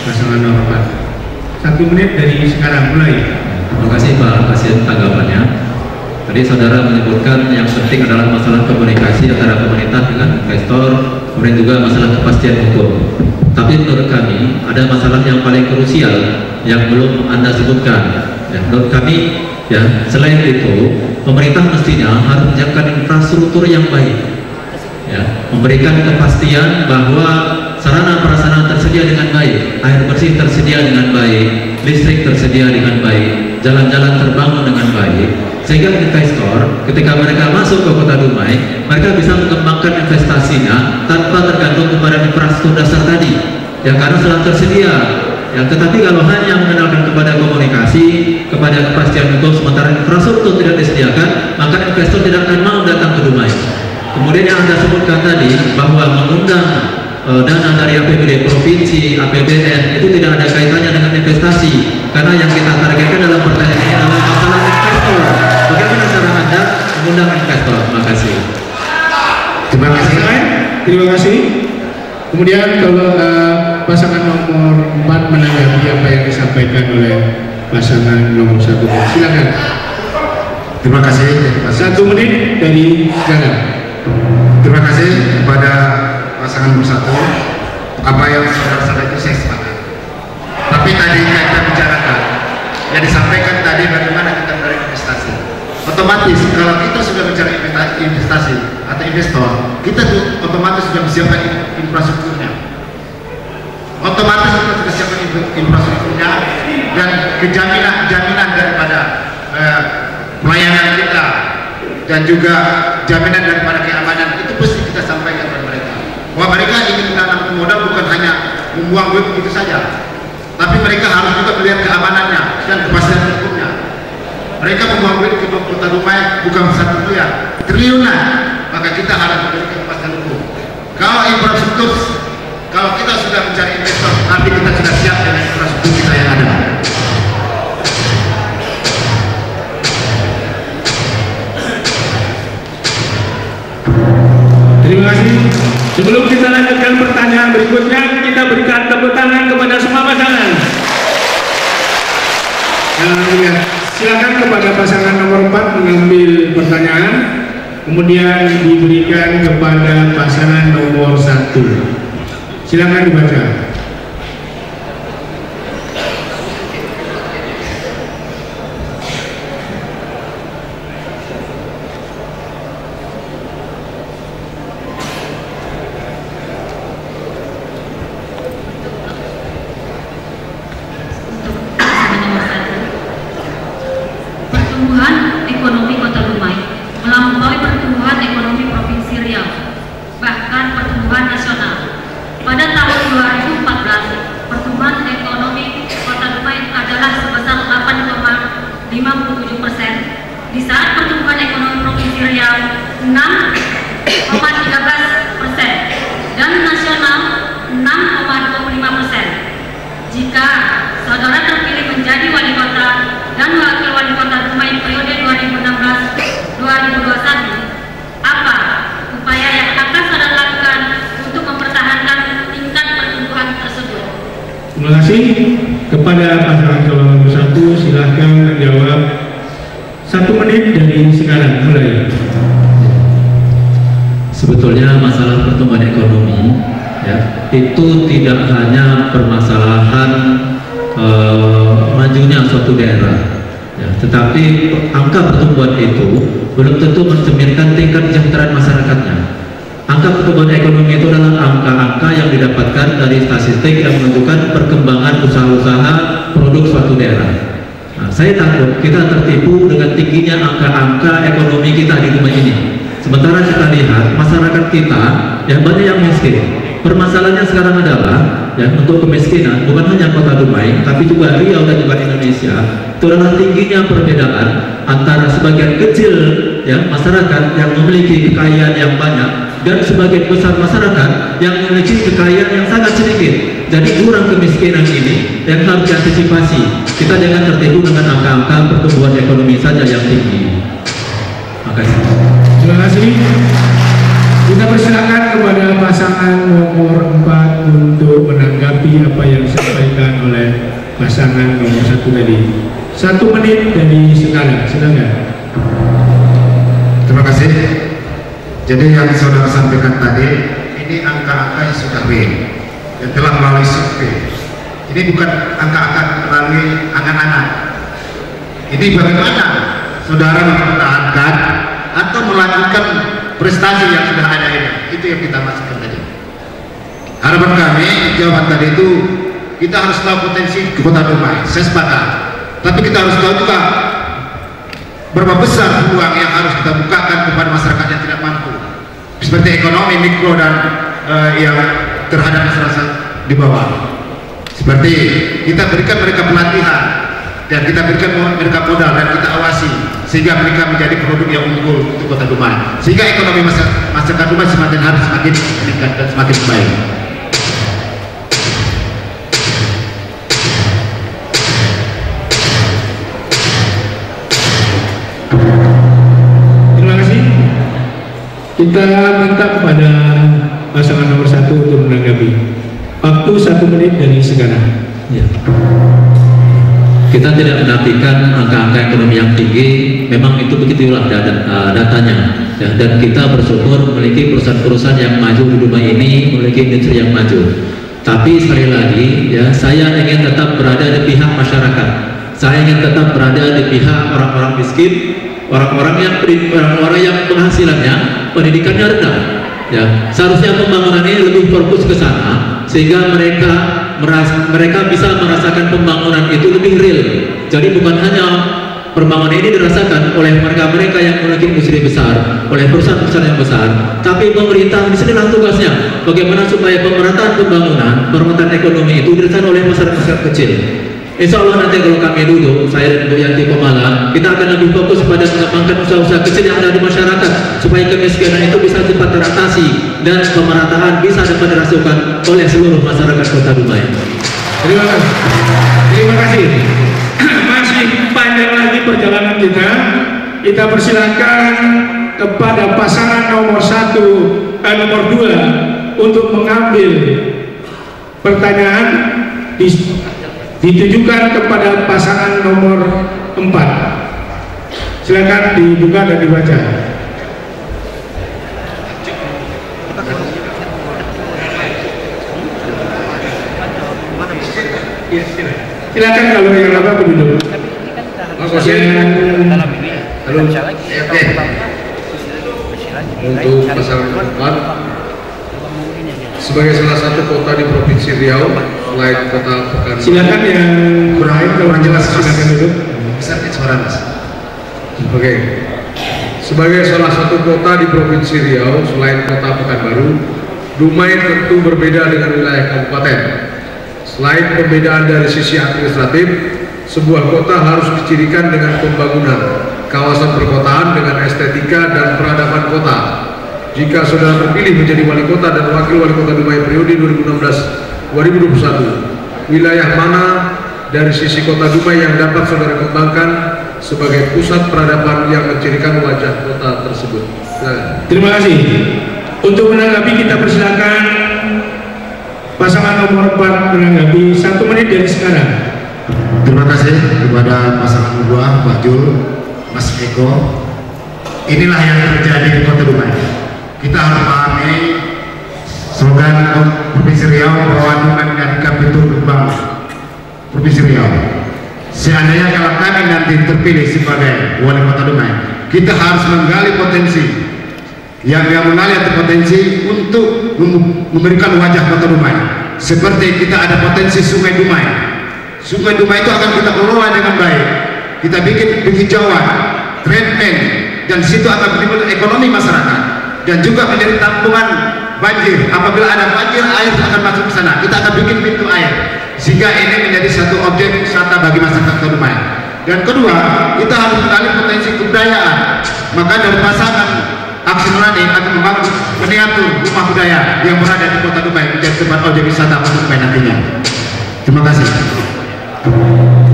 pasangan nomor 4. 1 menit dari sekarang mulai. Terima kasih Pak atas tanggapannya. Tadi saudara menyebutkan yang penting adalah masalah komunikasi antara pemerintah dengan investor, kemudian juga masalah kepastian hukum. Tapi menurut kami ada masalah yang paling krusial yang belum Anda sebutkan. Ya, menurut kami ya, selain itu pemerintah mestinya harus menyiapkan infrastruktur yang baik. Ya, memberikan kepastian bahwa sarana prasarana tersedia dengan baik, air bersih tersedia dengan baik, listrik tersedia dengan baik, jalan-jalan terbangun dengan baik, sehingga investor ketika mereka masuk ke Kota Dumai, mereka bisa mengembangkan investasinya tanpa tergantung kepada infrastruktur dasar tadi, ya, karena telah tersedia. Ya, tetapi kalau hanya mengandalkan kepada komunikasi, kepada kepastian hukum, sementara infrastruktur tidak disediakan, maka investor tidak akan mau datang ke Dumai. Kemudian yang Anda sebutkan tadi bahwa mengundang dana dari APBD provinsi, APBN itu tidak ada kaitannya dengan investasi, karena yang kita targetkan dalam pertanyaan ini adalah masalah investor. Bagaimana cara Anda mengundang investor? Terima kasih. Terima kasih. Terima kasih. Kemudian kalau pasangan nomor 4 menanggapi apa yang disampaikan oleh pasangan nomor 1, silakan. Terima kasih. 1 menit dari sekarang. Terima kasih kepada pasangan nomor 1. Apa yang saudara-saudara itu saya sepakat. Tapi tadi kita bicarakan, yang disampaikan tadi bagaimana kita mencari investasi. Otomatis kalau kita sudah mencari investasi atau investor, kita tuh otomatis sudah menyiapkan infrastrukturnya. otomatis kita sudah siapkan infrastrukturnya dan jaminan daripada pelayanan kita dan juga jaminan daripada keamanan itu pasti kita sampaikan kepada mereka bahwa mereka ingin menanam modal bukan hanya membuang duit begitu saja, tapi mereka harus juga melihat keamanannya dan kepastian hukumnya. Mereka membuang duit ke Kota Dumai bukan 1 miliar, triliunan, maka kita harus memberikan kepastian hukum. Kalau infrastruktur, kalau kita sudah mencari investor, nanti kita sudah siap dengan infrastruktur kita yang ada. Terima kasih. Sebelum kita lanjutkan pertanyaan berikutnya, kita berikan tepuk tangan kepada semua pasangan. Silakan kepada pasangan nomor 4 mengambil pertanyaan, kemudian diberikan kepada pasangan nomor 1. Silakan dibaca. Pertumbuhan ekonomi Kota Dumai melampaui pertumbuhan ekonomi Provinsi Riau, bahkan pertumbuhan nasional. Pada tahun 2014, pertumbuhan ekonomi Kota Dumai adalah sebesar 8,57%, di saat pertumbuhan ekonomi Provinsi Riau 6,13% dan nasional 6,25%. Jika saudara terpilih menjadi wali kota dan wakil wali kota Dumai periode 2016-2021, apa upaya yang akan saudara lakukan untuk mempertahankan tingkat pertumbuhan tersebut? Terima kasih. Kepada pasangan calon nomor 1, silahkan menjawab 1 menit dari sekarang mulai. Sebetulnya masalah pertumbuhan ekonomi ya, itu tidak hanya permasalahan majunya suatu daerah ya, tetapi angka pertumbuhan itu belum tentu mencerminkan tingkat kesejahteraan masyarakatnya. Angka pertumbuhan ekonomi itu adalah angka-angka yang didapatkan dari statistik yang menunjukkan perkembangan usaha-usaha produk suatu daerah. Nah, saya takut kita tertipu dengan tingginya angka-angka ekonomi kita di Dumai ini. Sementara kita lihat masyarakat kita yang banyak yang miskin. Permasalahannya sekarang adalah ya, untuk kemiskinan bukan hanya Kota Dumai tapi juga Riau dan juga Indonesia, itu adalah tingginya perbedaan antara sebagian kecil ya masyarakat yang memiliki kekayaan yang banyak dan sebagian besar masyarakat yang memiliki kekayaan yang sangat sedikit. Jadi jurang kemiskinan ini yang harus diantisipasi. Kita jangan tertipu dengan angka-angka pertumbuhan ekonomi saja yang tinggi. Makasih. Terima kasih. Kita persilakan kepada pasangan nomor 4 untuk menanggapi apa yang disampaikan oleh pasangan nomor 1 tadi. 1 menit dari sekarang, silakan. Terima kasih. Jadi yang saudara sampaikan tadi, ini angka-angka yang sudah real, yang telah melalui survei. Ini bukan angka-angka melalui angan-angan. Ini bagaimana saudara mempertahankan atau melanjutkan prestasi yang sudah ada ini. Itu yang kita masukkan tadi. Harapan kami, jawaban tadi itu kita harus tahu potensi ke Kota Dumai. Saya sepakat. Tapi kita harus tahu juga berapa besar peluang yang harus kita bukakan kepada masyarakat yang tidak mampu. Seperti ekonomi mikro dan yang terhadap masyarakat di bawah. Seperti kita berikan mereka pelatihan dan kita berikan mereka modal dan kita awasi sehingga mereka menjadi produk yang unggul untuk Kota Dumai, sehingga ekonomi masyarakat Dumai semakin hari semakin meningkat dan semakin baik. Terima kasih. Kita minta kepada pasangan nomor 1 untuk menanggapi. Waktu 1 menit dari sekarang. Ya. Kita tidak menafikan angka-angka ekonomi yang tinggi, memang itu begitulah datanya ya, dan kita bersyukur memiliki perusahaan-perusahaan yang maju di Dumai ini, memiliki industri yang maju. Tapi sekali lagi ya, saya ingin tetap berada di pihak masyarakat. Saya ingin tetap berada di pihak orang-orang miskin, orang-orang yang penghasilannya, pendidikannya rendah. Ya, seharusnya pembangunan ini lebih fokus ke sana sehingga mereka bisa merasakan pembangunan itu lebih real. Jadi bukan hanya pembangunan ini dirasakan oleh mereka-mereka yang memiliki industri besar, oleh perusahaan-perusahaan yang besar, tapi pemerintah di sinilah tugasnya, bagaimana supaya pemerataan pembangunan, pemerataan ekonomi itu dirasakan oleh masyarakat kecil. Insya Allah nanti kalau kami duduk, saya dan Bu Yanti Komala, kita akan lebih fokus pada mengembangkan usaha-usaha kecil yang ada di masyarakat, supaya kemiskinan itu bisa cepat teratasi dan pemerataan bisa dapat dirasakan oleh seluruh masyarakat Kota Dumai. Terima kasih. Terima kasih. Masih panjang lagi perjalanan kita. Kita persilakan kepada pasangan nomor 2 untuk mengambil pertanyaan ditujukan kepada pasangan nomor 4. Silakan dibuka dan dibaca. Silakan kalau yang apa duduk. Untuk pasangan keempat, sebagai salah satu kota di Provinsi Riau selain kota Pekanbaru. Silakan yang kurang jelas silakan duduk. Oke. Sebagai salah satu kota di Provinsi Riau selain kota Pekanbaru, Dumai tentu berbeda dengan wilayah kabupaten. Selain perbedaan dari sisi administratif, sebuah kota harus dicirikan dengan pembangunan kawasan perkotaan dengan estetika dan peradaban kota. Jika saudara terpilih menjadi wali kota dan wakil wali kota Dumai periode 2016-2021, wilayah mana dari sisi kota Dumai yang dapat saudara kembangkan sebagai pusat peradaban yang mencirikan wajah kota tersebut? Terima kasih. Untuk menanggapi kita persilakan pasangan nomor 4 menanggapi 1 menit dari sekarang. Terima kasih kepada pasangan kedua, Pak Jul, Mas Eko. Inilah yang terjadi di Kota Dumai. Kita harus pahami slogan Provinsi Riau bahwa Dumai menjadikan pintu gerbang Provinsi Riau. Seandainya kalau kami nanti terpilih sebagai wali kota Dumai, kita harus menggali potensi yang mengalir potensi untuk memberikan wajah Kota Dumai. Seperti kita ada potensi Sungai Dumai. Sungai Dumai itu akan kita kelola dengan baik. Kita bikin penghijauan, treatment, dan situ akan menimbulkan ekonomi masyarakat dan juga menjadi tampungan banjir. Apabila ada banjir, air akan masuk ke sana. Kita akan bikin pintu air sehingga ini menjadi satu objek wisata bagi masyarakat Kota Dumai. Dan kedua, kita harus menggali potensi kebudayaan. Maka dari pasangan Aksi Nurani akan membangun miniatur rumah budaya yang berada di Kota Dumai menjadi tempat objek wisata Kota Dumai nantinya. Terima kasih.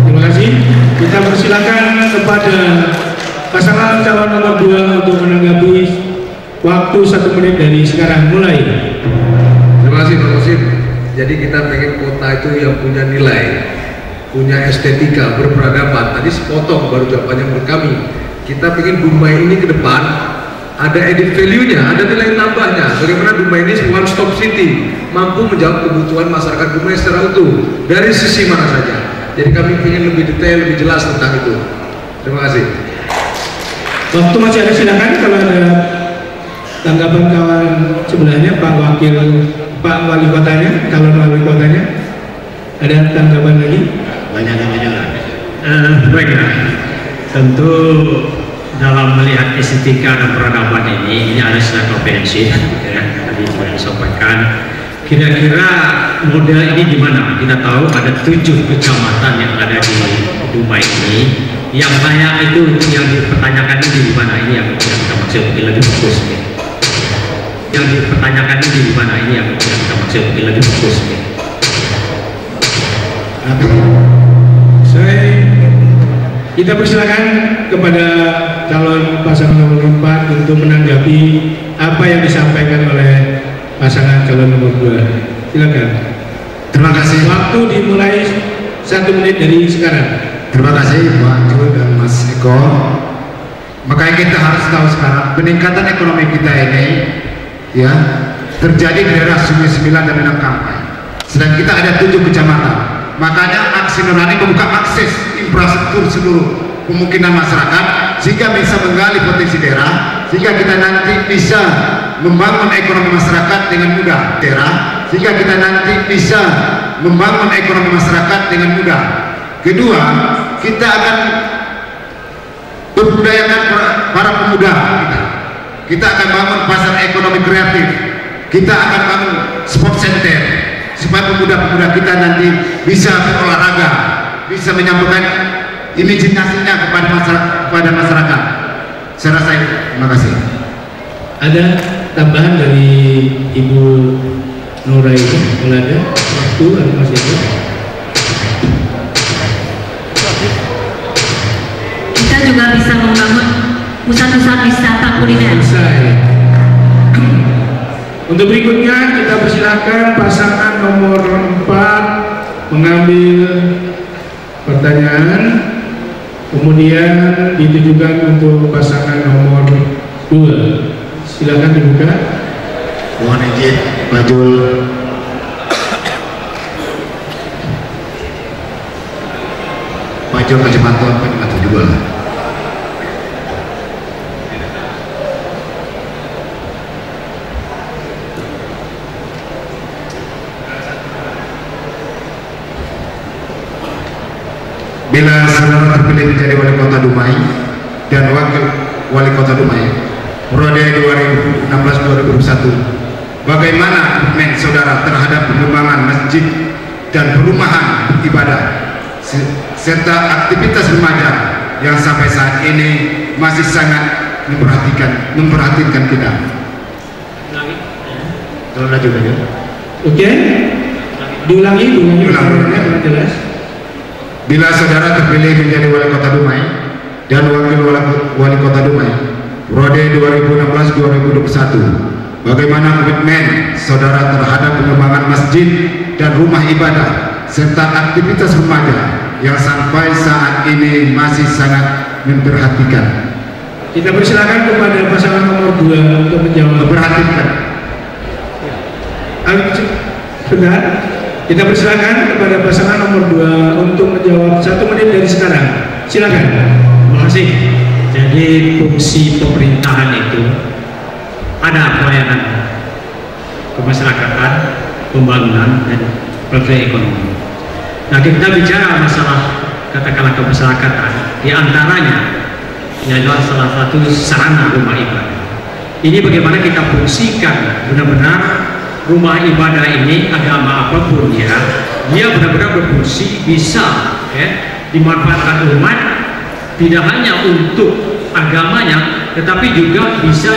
Terima kasih. Kita persilakan kepada pasangan calon nomor 2 untuk menanggapi waktu 1 menit dari sekarang mulai. Terima kasih Pak Musim. Jadi kita pengen kota itu yang punya nilai, punya estetika, berperadaban. Tadi sepotong baru jawabannya menurut kami. Kita pengen Dumai ini ke depan ada added value-nya, ada nilai tambahnya. Bagaimana Dumai ini one stop city, mampu menjawab kebutuhan masyarakat Dumai secara utuh dari sisi mana saja. Jadi kami ingin lebih detail, lebih jelas tentang itu. Terima kasih. Waktu masih ada, silakan kalau ada tanggapan kawan sebelahnya, Pak Wali Kotanya, calon wali kotanya, ada tanggapan lagi? Banyak. Baiklah, tentu dalam melihat estetika dan peradaban ini ada secara komprehensif, ya, tadi sudah disampaikan. Kira-kira model ini gimana? Kita tahu ada 7 kecamatan yang ada di Dumai ini. Yang banyak itu yang dipertanyakan ini di mana? Ini yang kita maksud mungkin lebih fokus. Ya. Yang dipertanyakan ini di mana? Ini yang kita maksud mungkin lebih fokus. Ya. Kita persilakan kepada calon pasangan nomor 4 untuk menanggapi apa yang disampaikan oleh pasangan calon nomor 2. Silakan. Terima kasih. Waktu dimulai 1 menit dari sekarang. Terima kasih Pak Jul dan Mas Eko. Makanya kita harus tahu sekarang peningkatan ekonomi kita ini ya terjadi di daerah Sungai 9 dan Minang Kampai. Sedang kita ada 7 kecamatan. Makanya Aksi Nurani membuka akses infrastruktur seluruh kemungkinan masyarakat sehingga bisa menggali potensi daerah, sehingga kita nanti bisa membangun ekonomi masyarakat dengan mudah, sehingga kita nanti bisa membangun ekonomi masyarakat dengan mudah. Kedua, kita akan berbudayakan para pemuda kita. Kita akan bangun pasar ekonomi kreatif. Kita akan bangun sport center supaya pemuda-pemuda kita nanti bisa berolahraga, bisa menyampaikan imajinasinya kepada masyarakat. Saya rasa itu. Terima kasih. Ada tambahan dari Ibu Nuraini Melada waktu atau masih ada? Kita juga bisa membangun pusat-pusat wisata kuliner. Bisa ya. Untuk berikutnya kita persilakan pasangan nomor 4 mengambil pertanyaan, kemudian ditujukan untuk pasangan nomor 2. Silakan dibuka. Mohon izin Majul. Majul Kecamatan 2. Bila saudara terpilih menjadi wali kota Dumai dan wakil wali kota Dumai periode 2016-2021, bagaimana komitmen saudara terhadap pengembangan masjid dan perumahan ibadah serta aktivitas remaja yang sampai saat ini masih sangat memperhatikan kita? Kalau lanjut aja. Oke. Diulangi jelas. Bila saudara terpilih menjadi wali kota Dumai dan wakil wali kota Dumai periode 2016-2021, bagaimana komitmen saudara terhadap pengembangan masjid dan rumah ibadah serta aktivitas remaja yang sampai saat ini masih sangat memperhatikan? Kita persilakan kepada pasangan nomor 2 untuk menjawab. Memperhatikan. Benar. Kita persilakan kepada pasangan nomor 2 untuk menjawab 1 menit dari sekarang. Silakan. Terima kasih. Jadi fungsi pemerintahan itu ada pelayanan kemasyarakatan, pembangunan, dan perkembangan ekonomi. Nah, kita bicara masalah katakanlah kemasyarakatan, di antaranya adalah salah satu sarana rumah ibadah. Ini bagaimana kita fungsikan benar-benar rumah ibadah ini, agama apapun ya, dia benar-benar berfungsi, bisa dimanfaatkan umat, tidak hanya untuk agamanya, tetapi juga bisa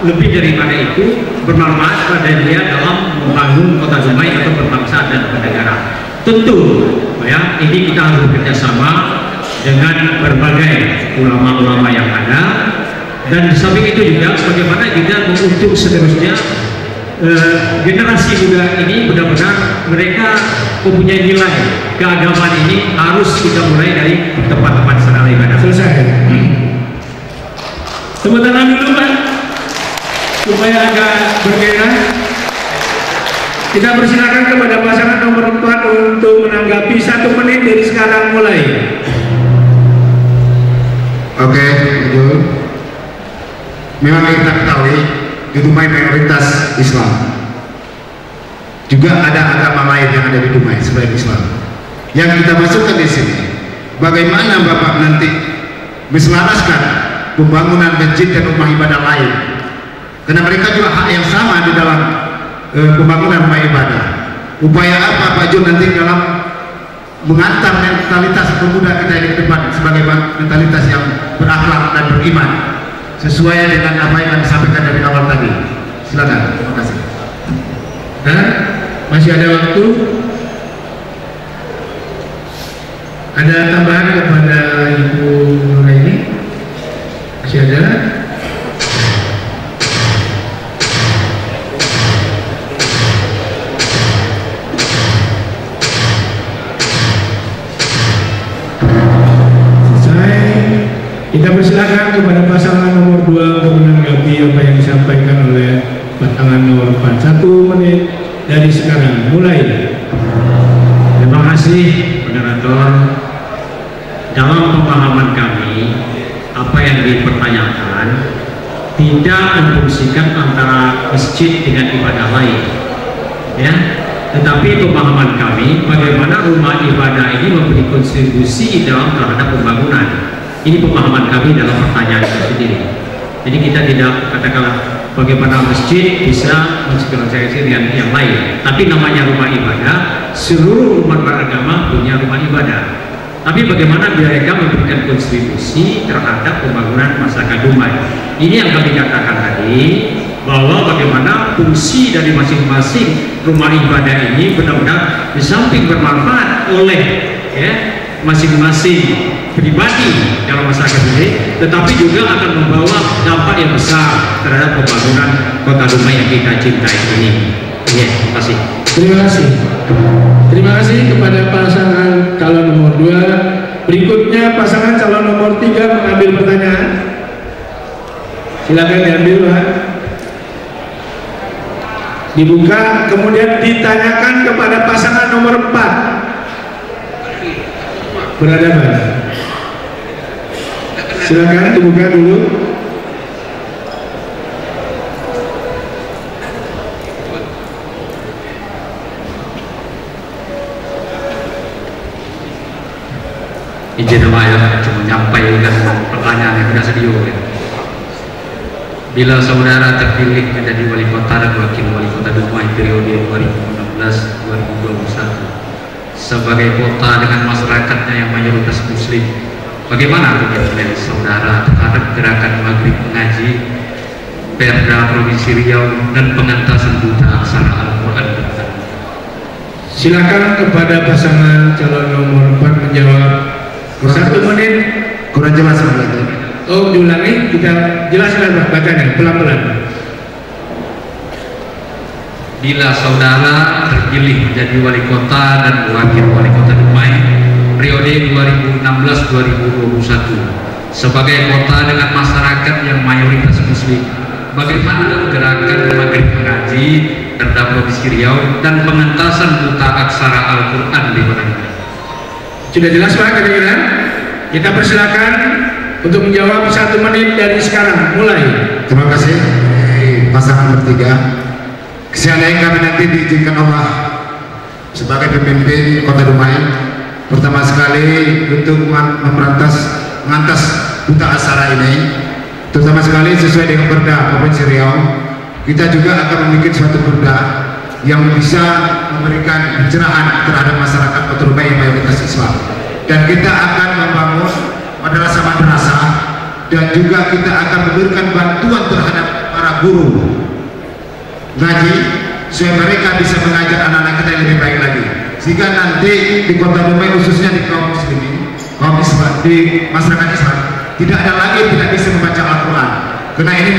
lebih daripada itu bermanfaat pada dia dalam membangun kota Dumai atau berbangsa dan bernegara. Tentu ya, ini kita harus bekerjasama dengan berbagai ulama-ulama yang ada, dan di samping itu juga bagaimana kita untuk seterusnya generasi muda ini benar-benar mereka mempunyai nilai keagamaan ini harus kita mulai dari tempat-tempat sarana ibadah. Selesai. Tepuk tangan dulu Pak, supaya agak bergairah. Kita persilakan kepada pasangan nomor 4 untuk menanggapi 1 menit dari sekarang mulai. Oke, Jul. Memang kita ketahui di Dumai mayoritas Islam. Juga ada agama lain yang ada di Dumai selain Islam. Yang kita masukkan di sini, bagaimana Bapak nanti menselaraskan pembangunan masjid dan rumah ibadah lain? Karena mereka juga hak yang sama di dalam pembangunan rumah ibadah. Upaya apa Pak Jun nanti dalam mengantar mentalitas pemuda kita di depan sebagai mentalitas yang berakhlak dan beriman, sesuai dengan apa yang disampaikan dari awal tadi? Silakan. Terima kasih. Dan masih ada waktu. Ada tambahan kepada Ibu Nuraini? Masih ada? Kita persilakan kepada pasangan nomor 2 untuk menanggapi apa yang disampaikan oleh pasangan nomor 4. 1 menit dari sekarang mulai. Terima kasih moderator. Dalam pemahaman kami, apa yang dipertanyakan tidak memfungsikan antara masjid dengan ibadah lain, ya. Tetapi pemahaman kami bagaimana rumah ibadah ini memberi kontribusi dalam terhadap pembangunan. Ini pemahaman kami dalam pertanyaan itu sendiri. Jadi kita tidak katakanlah bagaimana masjid bisa mensinkronisasi dengan yang lain. Tapi namanya rumah ibadah, seluruh umat beragama punya rumah ibadah. Tapi bagaimana mereka memberikan kontribusi terhadap pembangunan masyarakat Dumai. Ini yang kami katakan tadi, bahwa bagaimana fungsi dari masing-masing rumah ibadah ini benar-benar di samping bermanfaat oleh masing-masing pribadi dalam masyarakat ini, tetapi juga akan membawa dampak yang besar terhadap pembangunan kota Dumai yang kita cintai ini. Ya, terima kasih. Terima kasih. Terima kasih kepada pasangan calon nomor 2. Berikutnya pasangan calon nomor 3 mengambil pertanyaan. Silakan diambil, Pak. Dibuka, kemudian ditanyakan kepada pasangan nomor 4. Berhadapan. Silakan dibuka dulu. Izin saya cuma menyampaikan pertanyaan yang sudah sedia. Bila saudara terpilih menjadi wali kota dan wakil wali kota Dumai periode 2016-2021 sebagai kota dengan masyarakatnya yang mayoritas muslim, bagaimana komitmen saudara terhadap gerakan maghrib mengaji, Perda Provinsi Riau dan pengentasan buta aksara Al-Quran? Silakan kepada pasangan calon nomor 4 menjawab. 1 menit. Kurang jelas berarti. Oh, diulangi, kita jelaskan Pak, bacanya pelan-pelan. Bila saudara terpilih menjadi wali kota dan wakil wali kota Dumai periode 2016-2021 sebagai kota dengan masyarakat yang mayoritas muslim, bagaimana gerakan maghrib mengaji, Perda Provinsi Riau dan pengentasan buta aksara Al-Quran di kota Dumai? Sudah jelas Pak, kira-kira? Kita persilakan untuk menjawab 1 menit dari sekarang, mulai. Terima kasih pasangan bertiga. Seandainya kami nanti diizinkan Allah sebagai pemimpin kota Dumai, pertama sekali untuk mengantas buta aksara ini, terutama sekali sesuai dengan Perda Provinsi Riau, kita juga akan membuat suatu perda yang bisa memberikan pencerahan terhadap masyarakat kota Dumai yang mayoritas Islam, dan kita akan membangun madrasah-madrasah dan juga kita akan memberikan bantuan terhadap para guru ngaji supaya mereka bisa mengajar anak-anak kita yang lebih baik lagi, sehingga nanti di kota Dumai khususnya di kaum muslimin, kaum Islam, di masyarakat Islam tidak ada lagi tidak bisa membaca Al-Quran, karena ini